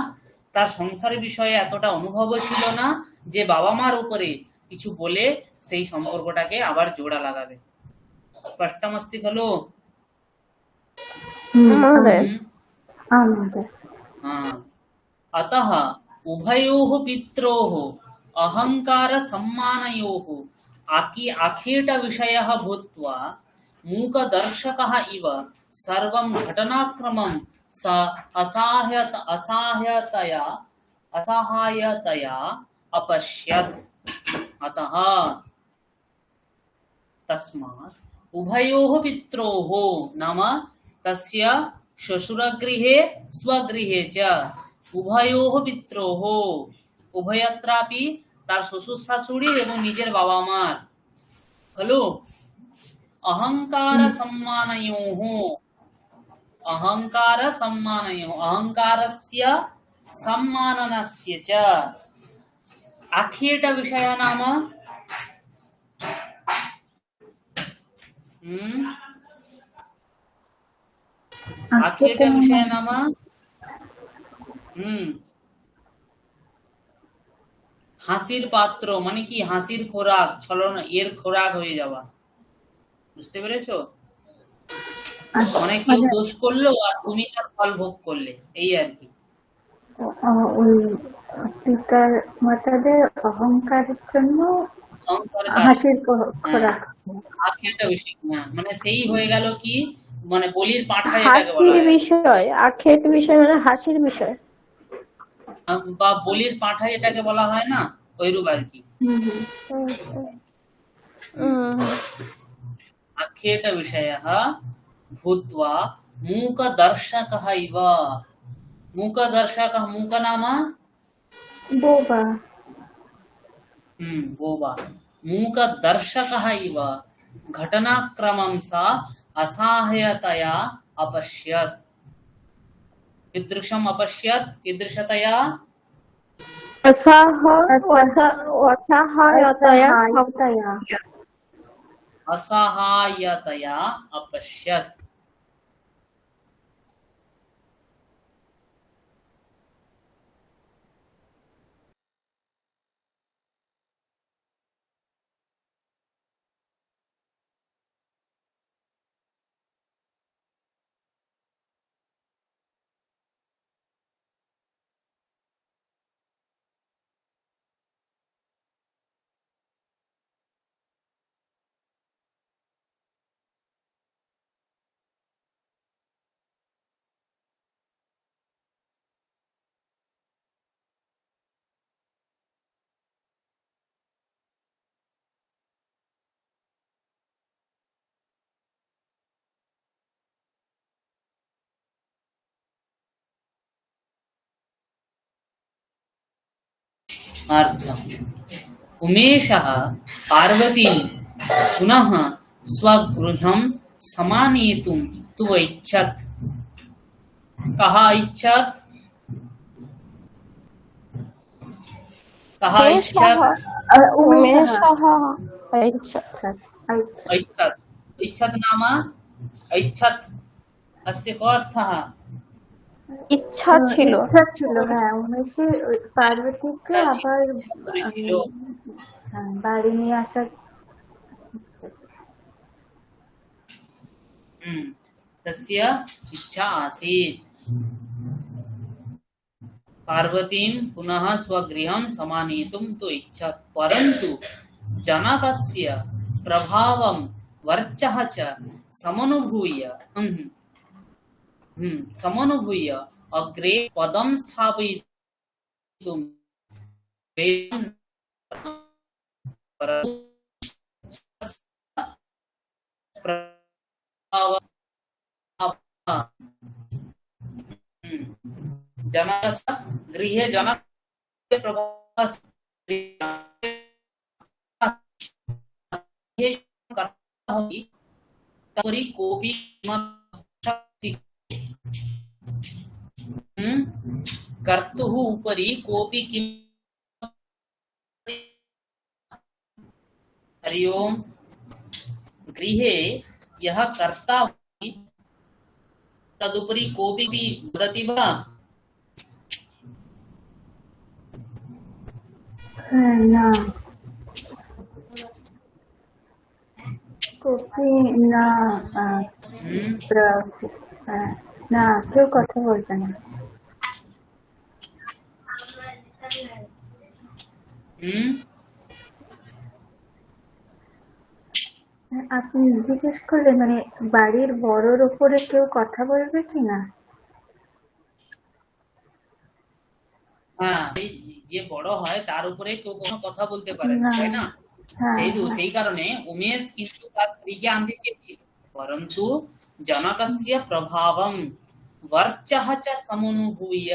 তার সংসারের বিষয়ে এতটা অনুভবও ছিল না যে বাবা মার উপরে কিছু বলে সেই সম্পর্কটাকে আবার জোড়া লাগাবে। স্পষ্টমস্তি খলু? अतः उभयोः पित्रोः अहंकार सम्मानयोः आखेट विषयः भूत्वा मूकदर्शकः इव सर्वं घटनाक्रमं स असहायतया अपश्यत्। अतः तस्मात् उभयोः पित्रोः नाम तस्य শ্বশুরগৃহে स्वगृहे च উভয়োः পিত্রোः উভয়ত্রাপি তার শ্বশুর শাশুড়ি এবং নিজের বাবা মার হলো अहंकार सम्मानयोः अहंकारस्य सम्माननस्य च आखेट विषय नाम आखेट विषय नाम হাসির পাত্র মানে কি হাসির খোরাক ছলনা এর খোরাক হয়ে যাওয়া বুঝতে পেরেছো মানে কেউ দোষ করলো আর তুমি তার ফল ভোগ করলে এই আর কি ওই পিতার মাতাদের অহংকারের জন্য অহংকারের হাসির খোরাক আখেরটা বেশি না মানে সেই হয়ে গেল কি মানে বলির পাঁঠা এটাকে হাসির বলা হয় বিষয়, আখেট বিষয় মানে হাসির বিষয়। বা বলির পাঁঠা এটাকে বলা হয় না ওইরূপ আর কি আখেট বিষয়ः भूत्वा मूकदर्शकः इव मूकदर्शकः मूक नाम বোবা बोबा मूकदर्शकः इव घटनाक्रमं सा असहायतया अपश्यत् कीदृशम् अपश्यत् कीदृशतया असहायतया अपश्यत् अर्थम् उमेशः पार्वतीं पुनः स्वगृहं समानेतुं तु ऐच्छत् कः ऐच्छत् ऐच्छत् नाम ऐच्छत् अस्य को अर्थः ইচ্ছা ছিল। হ্যাঁ উমেশের পার্বতীকে আবার বাড়ি নিয়ে আসার ইচ্ছা ছিল। तस्य इच्छा आसीत् पार्वतीं पुनः स्वगृहं समानेतुं तु इच्छत् परन्तु जनकस्य प्रभावं वर्चः च समनुभूय अग्रे पदं स्थापयितुं जनकस्य गृहे जनकस्य प्रभावः तर्हि कोऽपि कर्तुः उपरि कोऽपि किं हरि ओम् गृहे यः कर्ता तदुपरि कोऽपि वदति वा না কপি না না কেউ কথা বলবে না আপনি জিজ্ঞেস করলে মানে বাড়ির বড়র উপরে কেউ কথা বলবে কি না হ্যাঁ যে বড় হয় তার উপরে কেউ কোনো কথা বলতে পারে না তাই না সেই কারণে উমেশ কিন্তু তার স্ত্রীকে আনতে চেয়েছিল परंतु जनकस्य प्रभावं वर्चः च समनुभूय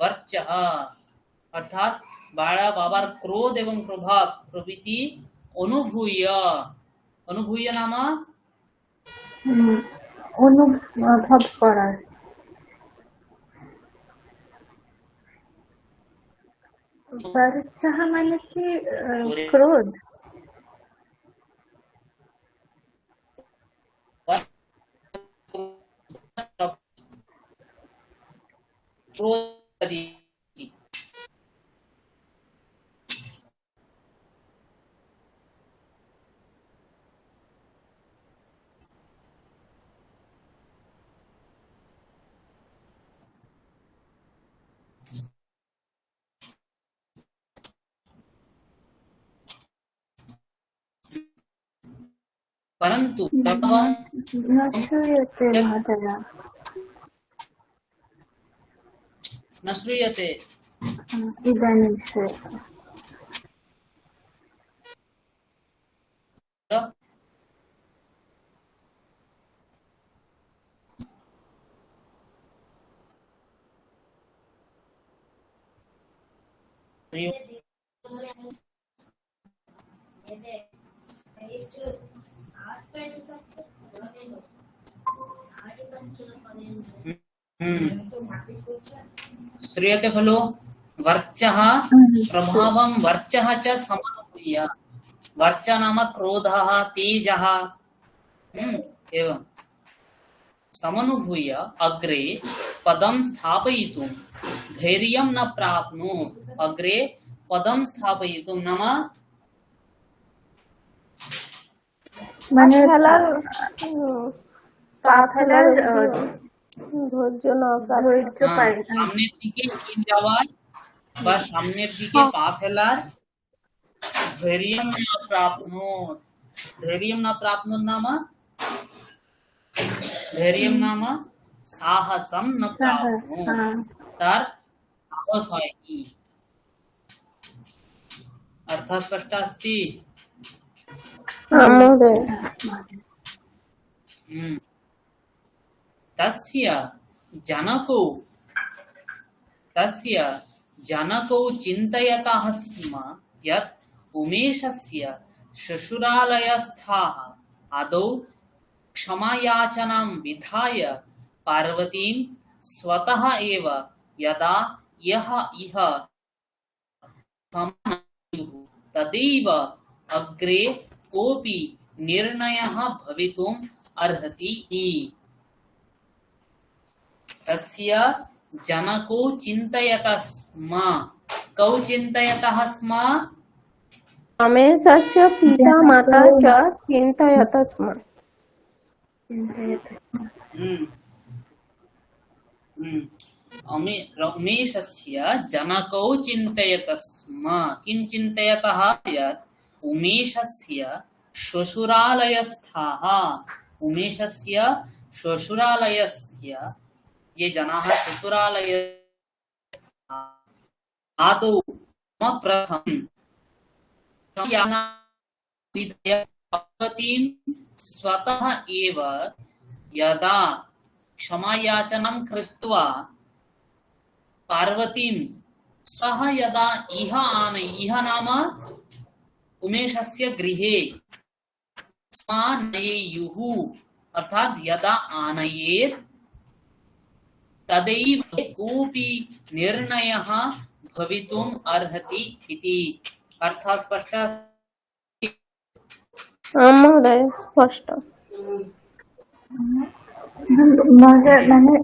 वर्चः अर्थात बाड़ा बाबार क्रोध एवं प्रभाव प्रभृति अनुभूय अनुभूय नाम অনুভব করার। বরচাহা মানে কি ক্রোধ? परंतु न श्रूयते महोदय। न श्रूयते। इदानीं श्रूयते। श्रूयते खलु? वर्चः प्रभावं वर्चः च समनुभूय, वर्च नाम क्रोधः तेजः एवं समनुभूय अग्रे पदं स्थापयितुं धैर्यं न प्राप्नोत्। अग्रे पदं स्थापयितुं नाम মানে পা ফেলার ধৈর্য না ধৈর্য পায় না। সামনের দিকে এগিয়ে যাওয়ার বা সামনের দিকে পা ফেলার ধৈর্যম না প্রাপ্নোত। ধৈর্যম না প্রাপ্নোত নাম ধৈর্যম নাম সাহসম ন প্রাপ্নোত, তার সাহস হয়নি। अर्थ स्पष्ट अस्ति? तस्य जनको चिन्तयतः स्म यत् उमेशस्य श्वशुरालयस्थाः आदौ क्षमायाचनां विधाय पार्वतीं स्वतः एव यदा यः इह तदैव अग्रे कोऽपि निर्णयः भवितुम् अर्हति। तस्य जनको चिन्तयतः स्म। कौ चिन्तयतः स्म? उमेशस्य पिता माता च चिन्तयतः स्म। उमेशस्य जनको चिन्तयतः स्म। किं चिन्तयतः? यत् उमेशस्य श्वशुरालयस्थाः, उमेशस्य श्वशुरालयस्य ये जनाः श्वशुरालय आदौ प्रथम पार्वतीं स्वतः एव यदा क्षमायाचनं कृत्वा पार्वतीं सः यदा इह इह नाम उमेशस्य गृहे स्मानयेयुः, अर्थात यदा आनयेत् तदैव कोऽपि निर्णयः भवितुम् अर्हति इति। अर्थ स्पष्ट? महोदय स्पष्ट। মানে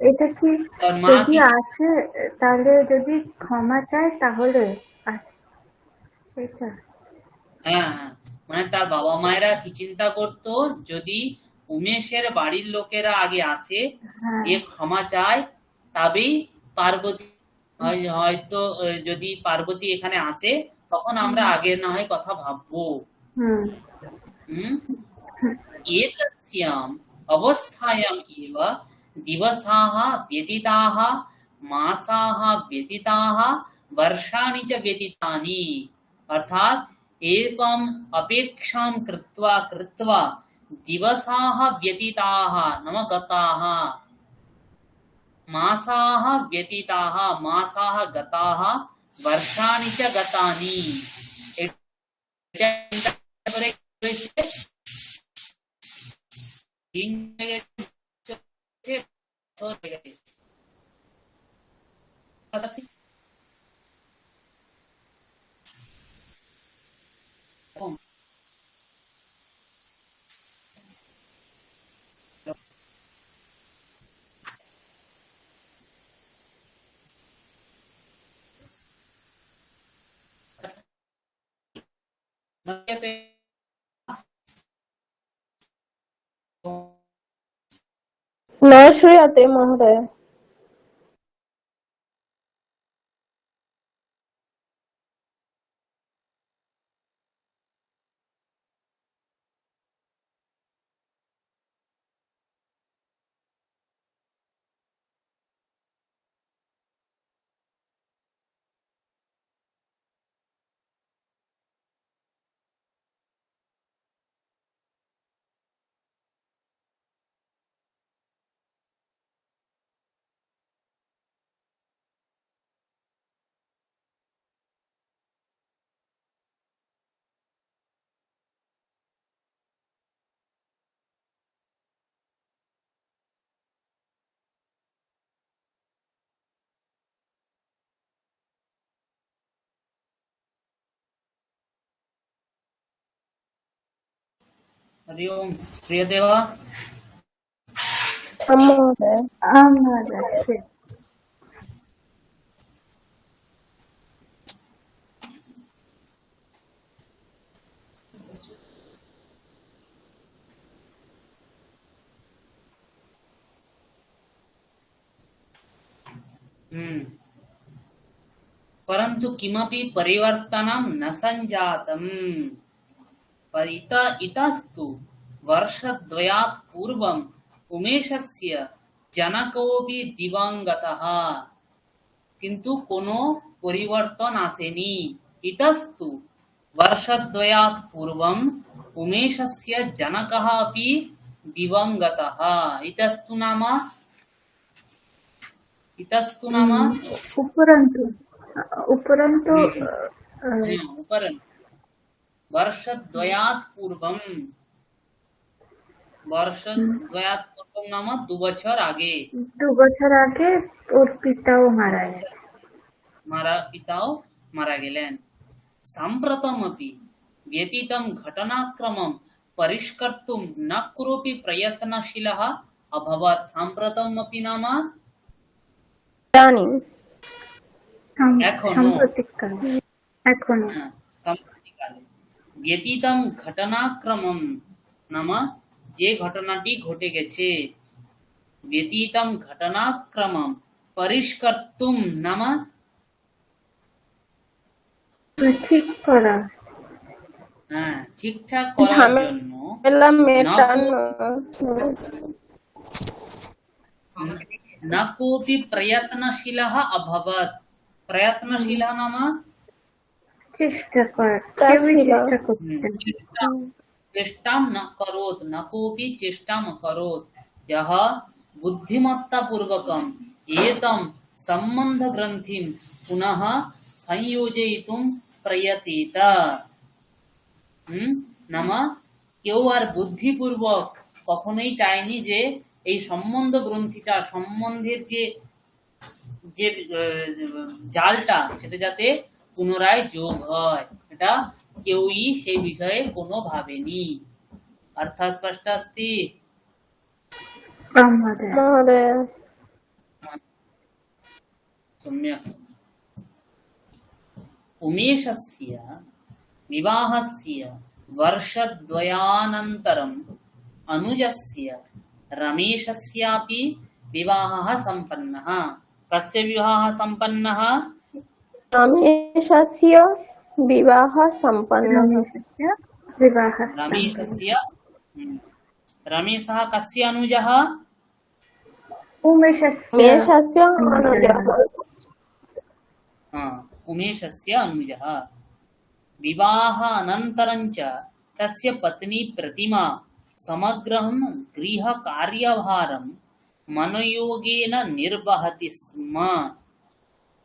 এটা কি যদি আসে তাহলে যদি ক্ষমা চায় তাহলে সেটা? হ্যাঁ, মানে তার বাবা মায়েরা কি চিন্তা করতো, যদি উমেশের বাড়ির লোকেরা আগে আসে দিয়ে ক্ষমা চায় তবেই পার্বতী, হয়তো যদি পার্বতী এখানে আসে তখন আমরা আগে না হয় কথা ভাববো। एतस्याम् अवस्थायाम् एव दिवसाः व्यतीताः, मासाः व्यतीताः, वर्षाणि च व्यतीतानि। अर्थात एकम् अपेक्षां कृत्वा कृत्वा दिवसाः व्यतीताः नाम गताः, मासाः व्यतीताः मासाः गताः, वर्षाणि च गतानि। 3 जगह और जगह न श्रूयते महोदय। हरि ओम। श्रूयते वा? महोदय। आं महोदय। परंतु किमपि परिवर्तनं न संजातम्। इतस्तु वर्षद्वयात् पूर्वम् उमेशस्य जनकोऽपि दिवंगतः, किंतु कोनो परिवर्तन आसेनि। इतस्तु वर्षद्वयात् पूर्वम् उमेशस्य जनकः अपि दिवंगतः। इतस्तु नाम उपरन्तु उपरन्तु उपरन्तु वर्षद्वयात् पूर्वम् नाम 2 बছর आगे। 2 বছর আগে ওর পিতাও মারা গেছে। पिताओ मारा गेलेन। साम्प्रतमपि व्यतीतं घटनाक्रमं परिष्कर्तुं न कोऽपि प्रयत्नशीलः अभवत्। साम्प्रतमपि नाम इदानीं সাম্প্রতিককালে ব্যতীতম ঘটনাক্রমম নাম যে ঘটনাটি ঘটে গেছে, ব্যতীতম ঘটনাক্রমম পরিষ্কর্তুম নাম ঠিক করা, ঠিকঠাক করার জন্য न कोऽपि प्रयत्नशीलः अभवत्। प्रयत्नशीलः नाम চেষ্টা করা, चेष्टां न करोत्, न कोऽपि चेष्टां अकरोत्। यः बुद्धिमत्तापूर्वकम् एतं सम्बन्धग्रन्थिं पुनः संयोजयितुं प्रयतेत। নাম কেউ আর বুদ্ধিপূর্বক কখনোই চায়নি যে এই সম্বন্ধ গ্রন্থিটা, সম্বন্ধের যে জালটা, সেটা যাতে পুনরায় যোগ হয়, এটা কেউই সেই বিষয়ে কোনো ভাবেনি। অর্থ স্পষ্ট अस्ति? सम्यक्। उमेशस्य विवाहस्य वर्षद्वयानन्तरम् अनुजस्य रमेशस्यापि विवाहः सम्पन्नः। कस्य विवाहः सम्पन्नः? रमेशस्य विवाहः सम्पन्नः। रमेशः कस्य अनुजः? उमेशस्य अनुजः। उमेशस्य अनुजः। विवाहानन्तरं च तस्य पत्नी प्रतिमा समग्रं गृहकार्यभारं मनोयोगेन निर्वहति स्म।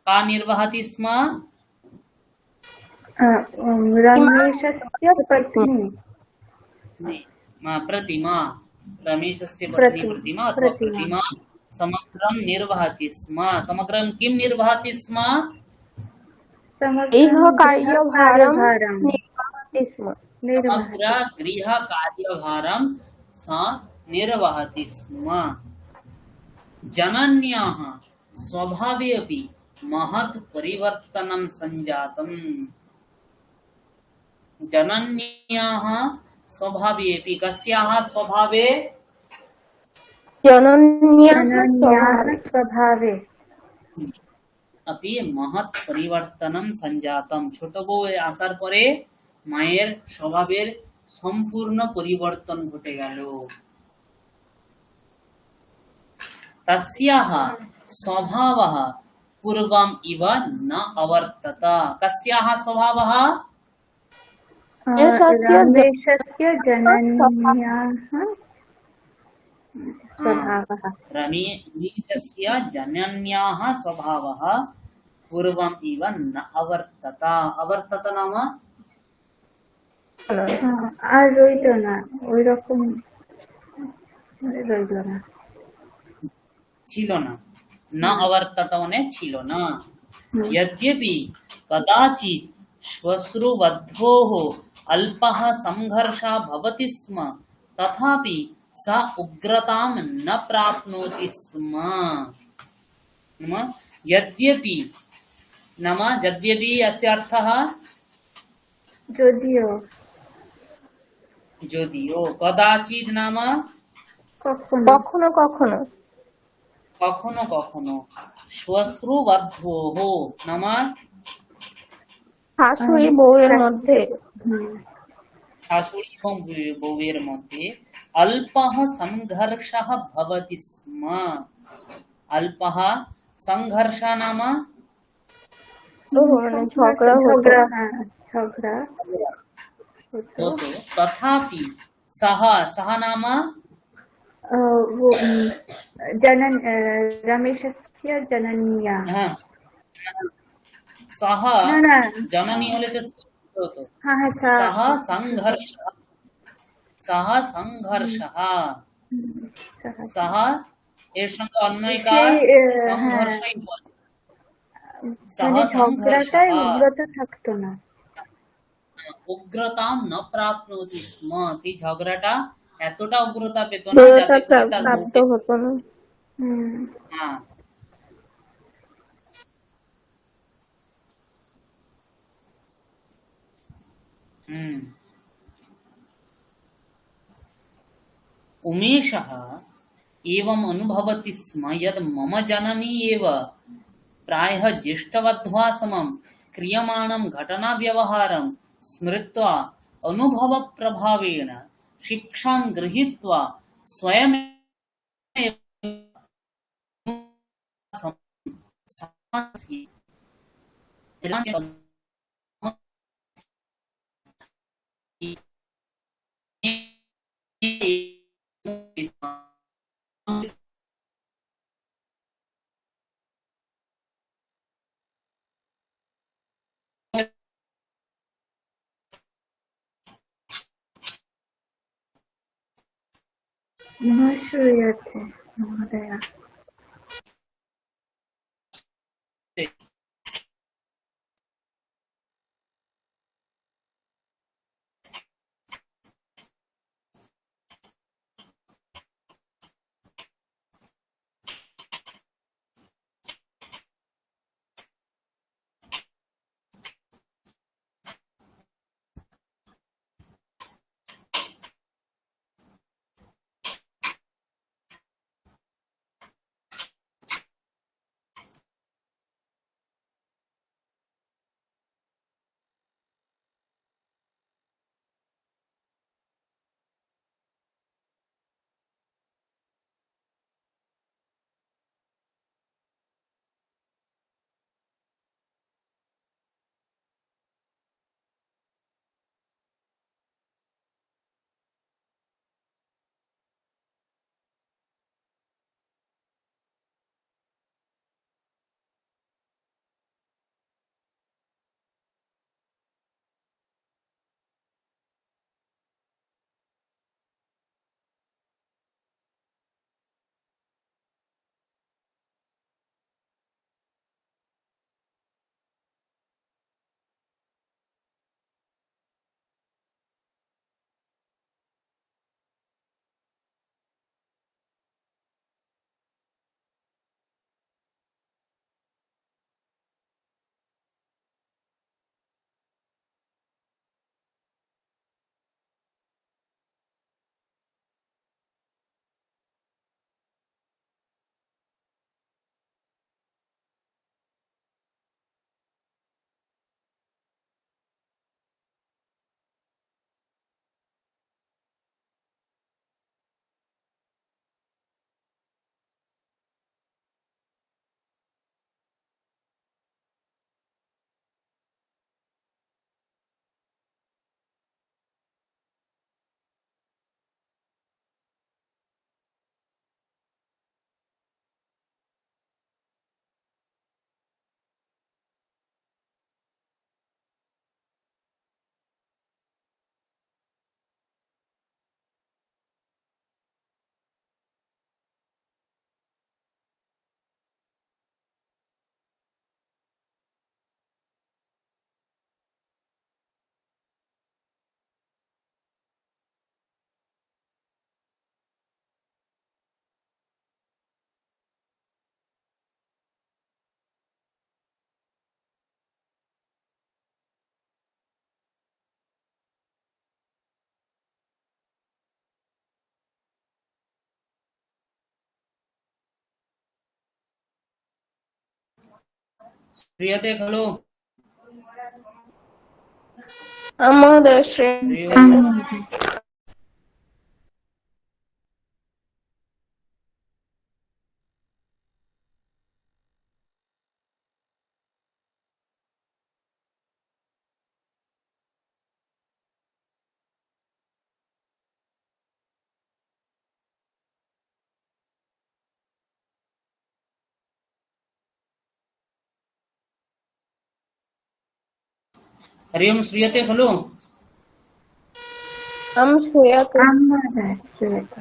का निर्वहति स्म? रमेशस्य पत्नी प्रतिमा रमेशस्य पत्नी प्रतिमा प्रतिमा अथवा प्रतिमा प्रतिमा समग्रं निर्वहति स्म। समग्रं किं निर्वहति स्म? इह समग्रं कार्यभारं गृहकार्यभारं निर्वहति स्म। समग्र निर्वहति। गृह कार्यभारं सा निर्वहति स्म। जनन्याः स्वभावे अपि महत् परिवर्तनं सञ्जातम्। जनन्याः स्वभावे अपि कस्याः स्वभावे? जनन्याः अनन्याः स्वभावे स्वभावे अपि महत् পরিবর্তনম সঞ্জাতম। ছোট বউ আসার পরে মায়ের স্বভাবের সম্পূর্ণ পরিবর্তন ঘটে গেল। তস্যাহ স্বভাবः পূর্বম ইব ন অবর্তত। কস্যাः স্বভাবः? यशस्य रमेशस्य जनन्याः स्वभावः रमेशस्य जनन्याः स्वभावः पूर्वम इव न अवर्तत। अवर्तत नाम আর রইল না, ওই রকম রইল না। ছিল না। न अवर्तत মানে ছিল না। यद्यपि कदाचित् श्वश्रुबद्धोः अल्पः संघर्षः भवति स्म तथापि सा उग्रतां न प्राप्नोति स्म। नाम यद्यपि नाम यद्यपि अस्य अर्थः যদিও যদিও। कदाचित् नाम কখনো কখনো কখনো কখনো কখনো। श्वश्रुबद्धोः नाम শাশুড়ি বউয়ের মধ্যে হুম, শাশুড়ি এবং বউয়ের মধ্যে অল্পः সংঘর্ষः भवति स्म। अल्पः संघर्ष नाम মানে ঝগড়া হতো ঝগড়া, হ্যাঁ ঝগড়া হতো। होतो तथापि सः सः नाम वो रमेशस्य जनन्या हाँ, सः না না जननी হলে তো স্ত্রী হতো। হ্যাঁ হ্যাঁ सः संघर्षः सः संघर्षः सः এর সঙ্গে অন্যয়কার সংঘর্ষই বলে। सः মানে ঝগড়াটাই संघर्षः উগ্রতা থাকতো না। উগ্রতাম ন প্রাপ্নোতি স্ম। সেই ঝগড়াটা এতটা উগ্রতা পেত না দৃঢ়তা যাতে করে তার প্রাপ্ত বউকে- হতো না। হুম, হ্যাঁ। उमेशः एवम् अनुभवति स्म यत् मम जननी एव प्रायः ज्येष्ठवध्वा समं क्रियमाणं घटनाव्यवहारं स्मृत्वा अनुभवप्रभावेण शिक्षां गृहीत्वा स्वयमेव समासि न श्रूयते महोदय। श्रूयते खलु? महोदय श्रेय श्रूयते? हरि ओम श्रूयते खलु? श्रूयते। आं महोदय श्रूयते।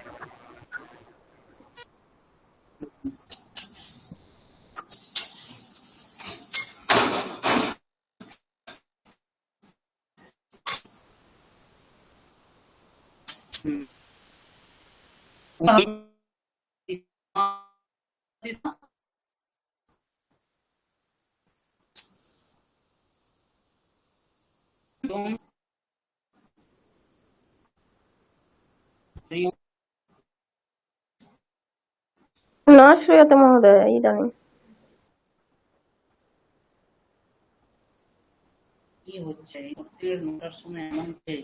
न श्रूयते महोदय इदानीं। কি হচ্ছে এই মুহূর্তের নোটার সময় এমন যে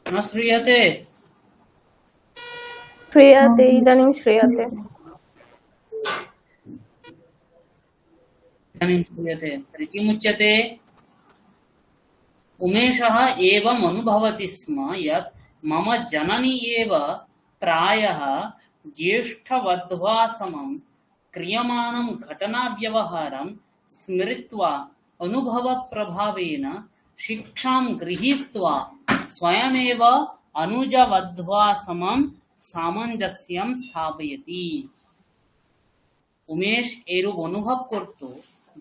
न श्रूयते? श्रूयते इदानीं श्रूयते। इदानीं श्रूयते तर्हि किमुच्यते? उमेशः एवम् अनुभवति स्म यत् मम जननी एव प्रायः ज्येष्ठवध्वा समं क्रियमाणं घटनाव्यवहारं स्मृत्वा अनुभवप्रभावेन शिक्षां गृहीत्वा स्वयमेव अनुजवध्वा समं सामञ्जस्यं स्थापयति। উমেশ এরূপ অনুভব করত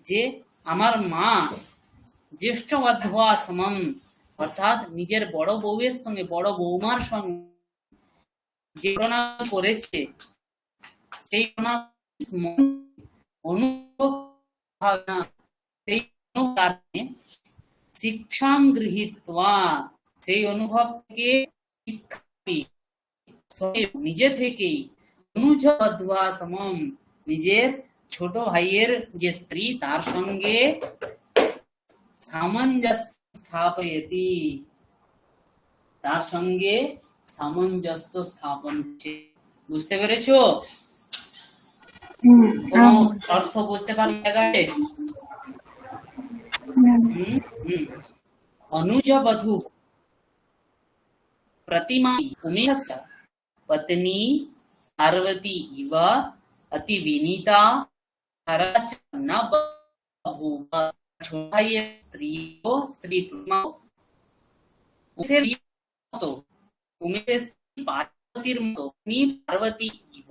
যে আমার মা জ্যেষ্ঠ বধূয়া সমম অর্থাৎ নিজের বড় বউয়ের সঙ্গে বড় বৌমার সঙ্গে যে ঘটনা করেছে সেই অনুভব সেই কারণে শিক্ষাম গৃহীত্বা সেই অনুভবকে নিজে থেকেই অনুজ বধূয়া সমম নিজের ছোট ভাইয়ের যে স্ত্রী তার সঙ্গে সামঞ্জস্য স্থাপয়তি, তার সঙ্গে সামঞ্জস্য স্থাপন হচ্ছে। বুঝতে পেরেছো? কোন অর্থ বলতে পারলে? अनुज वधू प्रतिमा उमेशस्य पत्नी पार्वती इव अति विनीता हरच न बभूव। छोटा ये स्त्री को स्त्री प्रतिमा उसे तो उमेश पार्वतीर मतो पत्नी पार्वती इव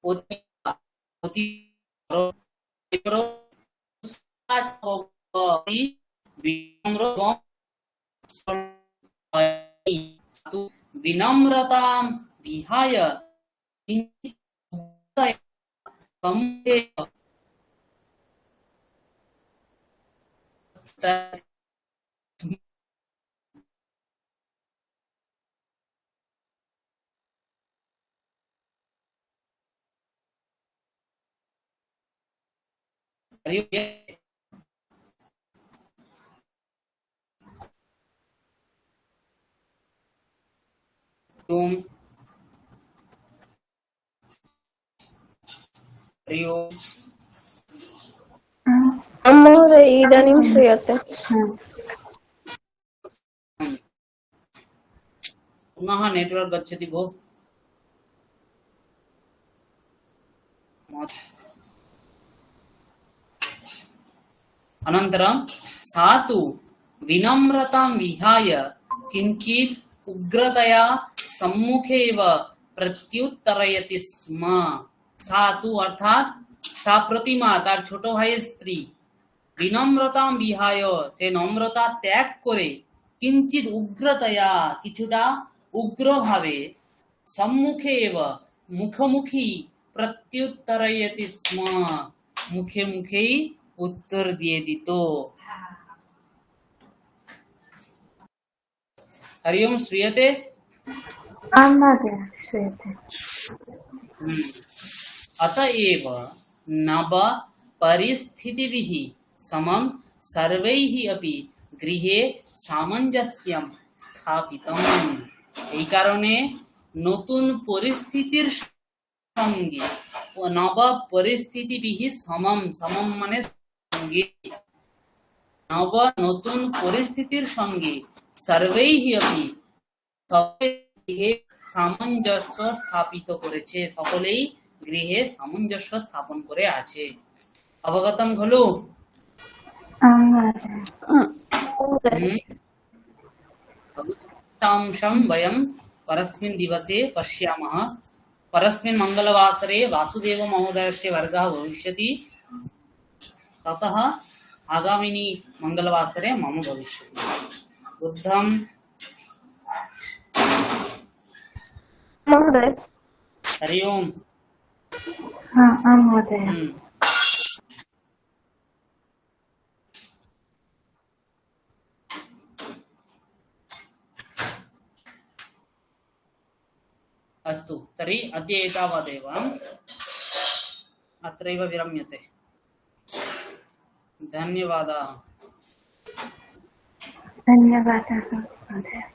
अति अति विनम्रतां विहाय तुम महोदय इदानीं श्रूयते। पुनः नेटवर्क गच्छति भो। अनन्तरं सा तु विनम्रतां विहाय किञ्चित् उग्रतया सम्मुखे एव प्रत्युत्तरयति स्म। सा तु अर्थात सा प्रतिमा तार ছোট ভাইয়ের স্ত্রী বিনম্রতাম বিহায় সে নম্রতা ত্যাগ করে কিঞ্চিত উগ্রতয়া কিছুটা উগ্রভাবে সম্মুখে এব মুখোমুখি প্রত্যুত্তরয়তি স্ম মুখে মুখেই উত্তর দিয়ে দিত। हरि ओम श्रूयते? आं महोदय श्रूयते। अतएव नव परिस्थितिभिः समं सर्वैः अपि गृहे सामञ्जस्यं स्थापितम्। এই কারণে নতুন পরিস্থিতির সঙ্গে ও নব পরিস্থিতিবিহ সমম, সমম মানে সঙ্গে, নব নতুন পরিস্থিতির সঙ্গে সর্বৈহি আপি সকলে সামঞ্জস্য স্থাপিত করেছে, সকলেই গৃহে সামঞ্জস্য স্থাপন করে আছে। অবগতম খলু? अंशं वयं परस्मिन् दिवसे पश्यामः। परस्मिन् मंगलवासरे वासुदेव महोदयस्य वर्गः भविष्यति, ततः आगामिनी मंगलवासरे मम भविष्यति। बुद्धं महोदय। हरि ओम्। हाँ महोदय। अस्तु, तर्हि अद्य एतावदेव, अत्रैव विरम्यते। धन्यवादाः। धन्यवादाः महोदय।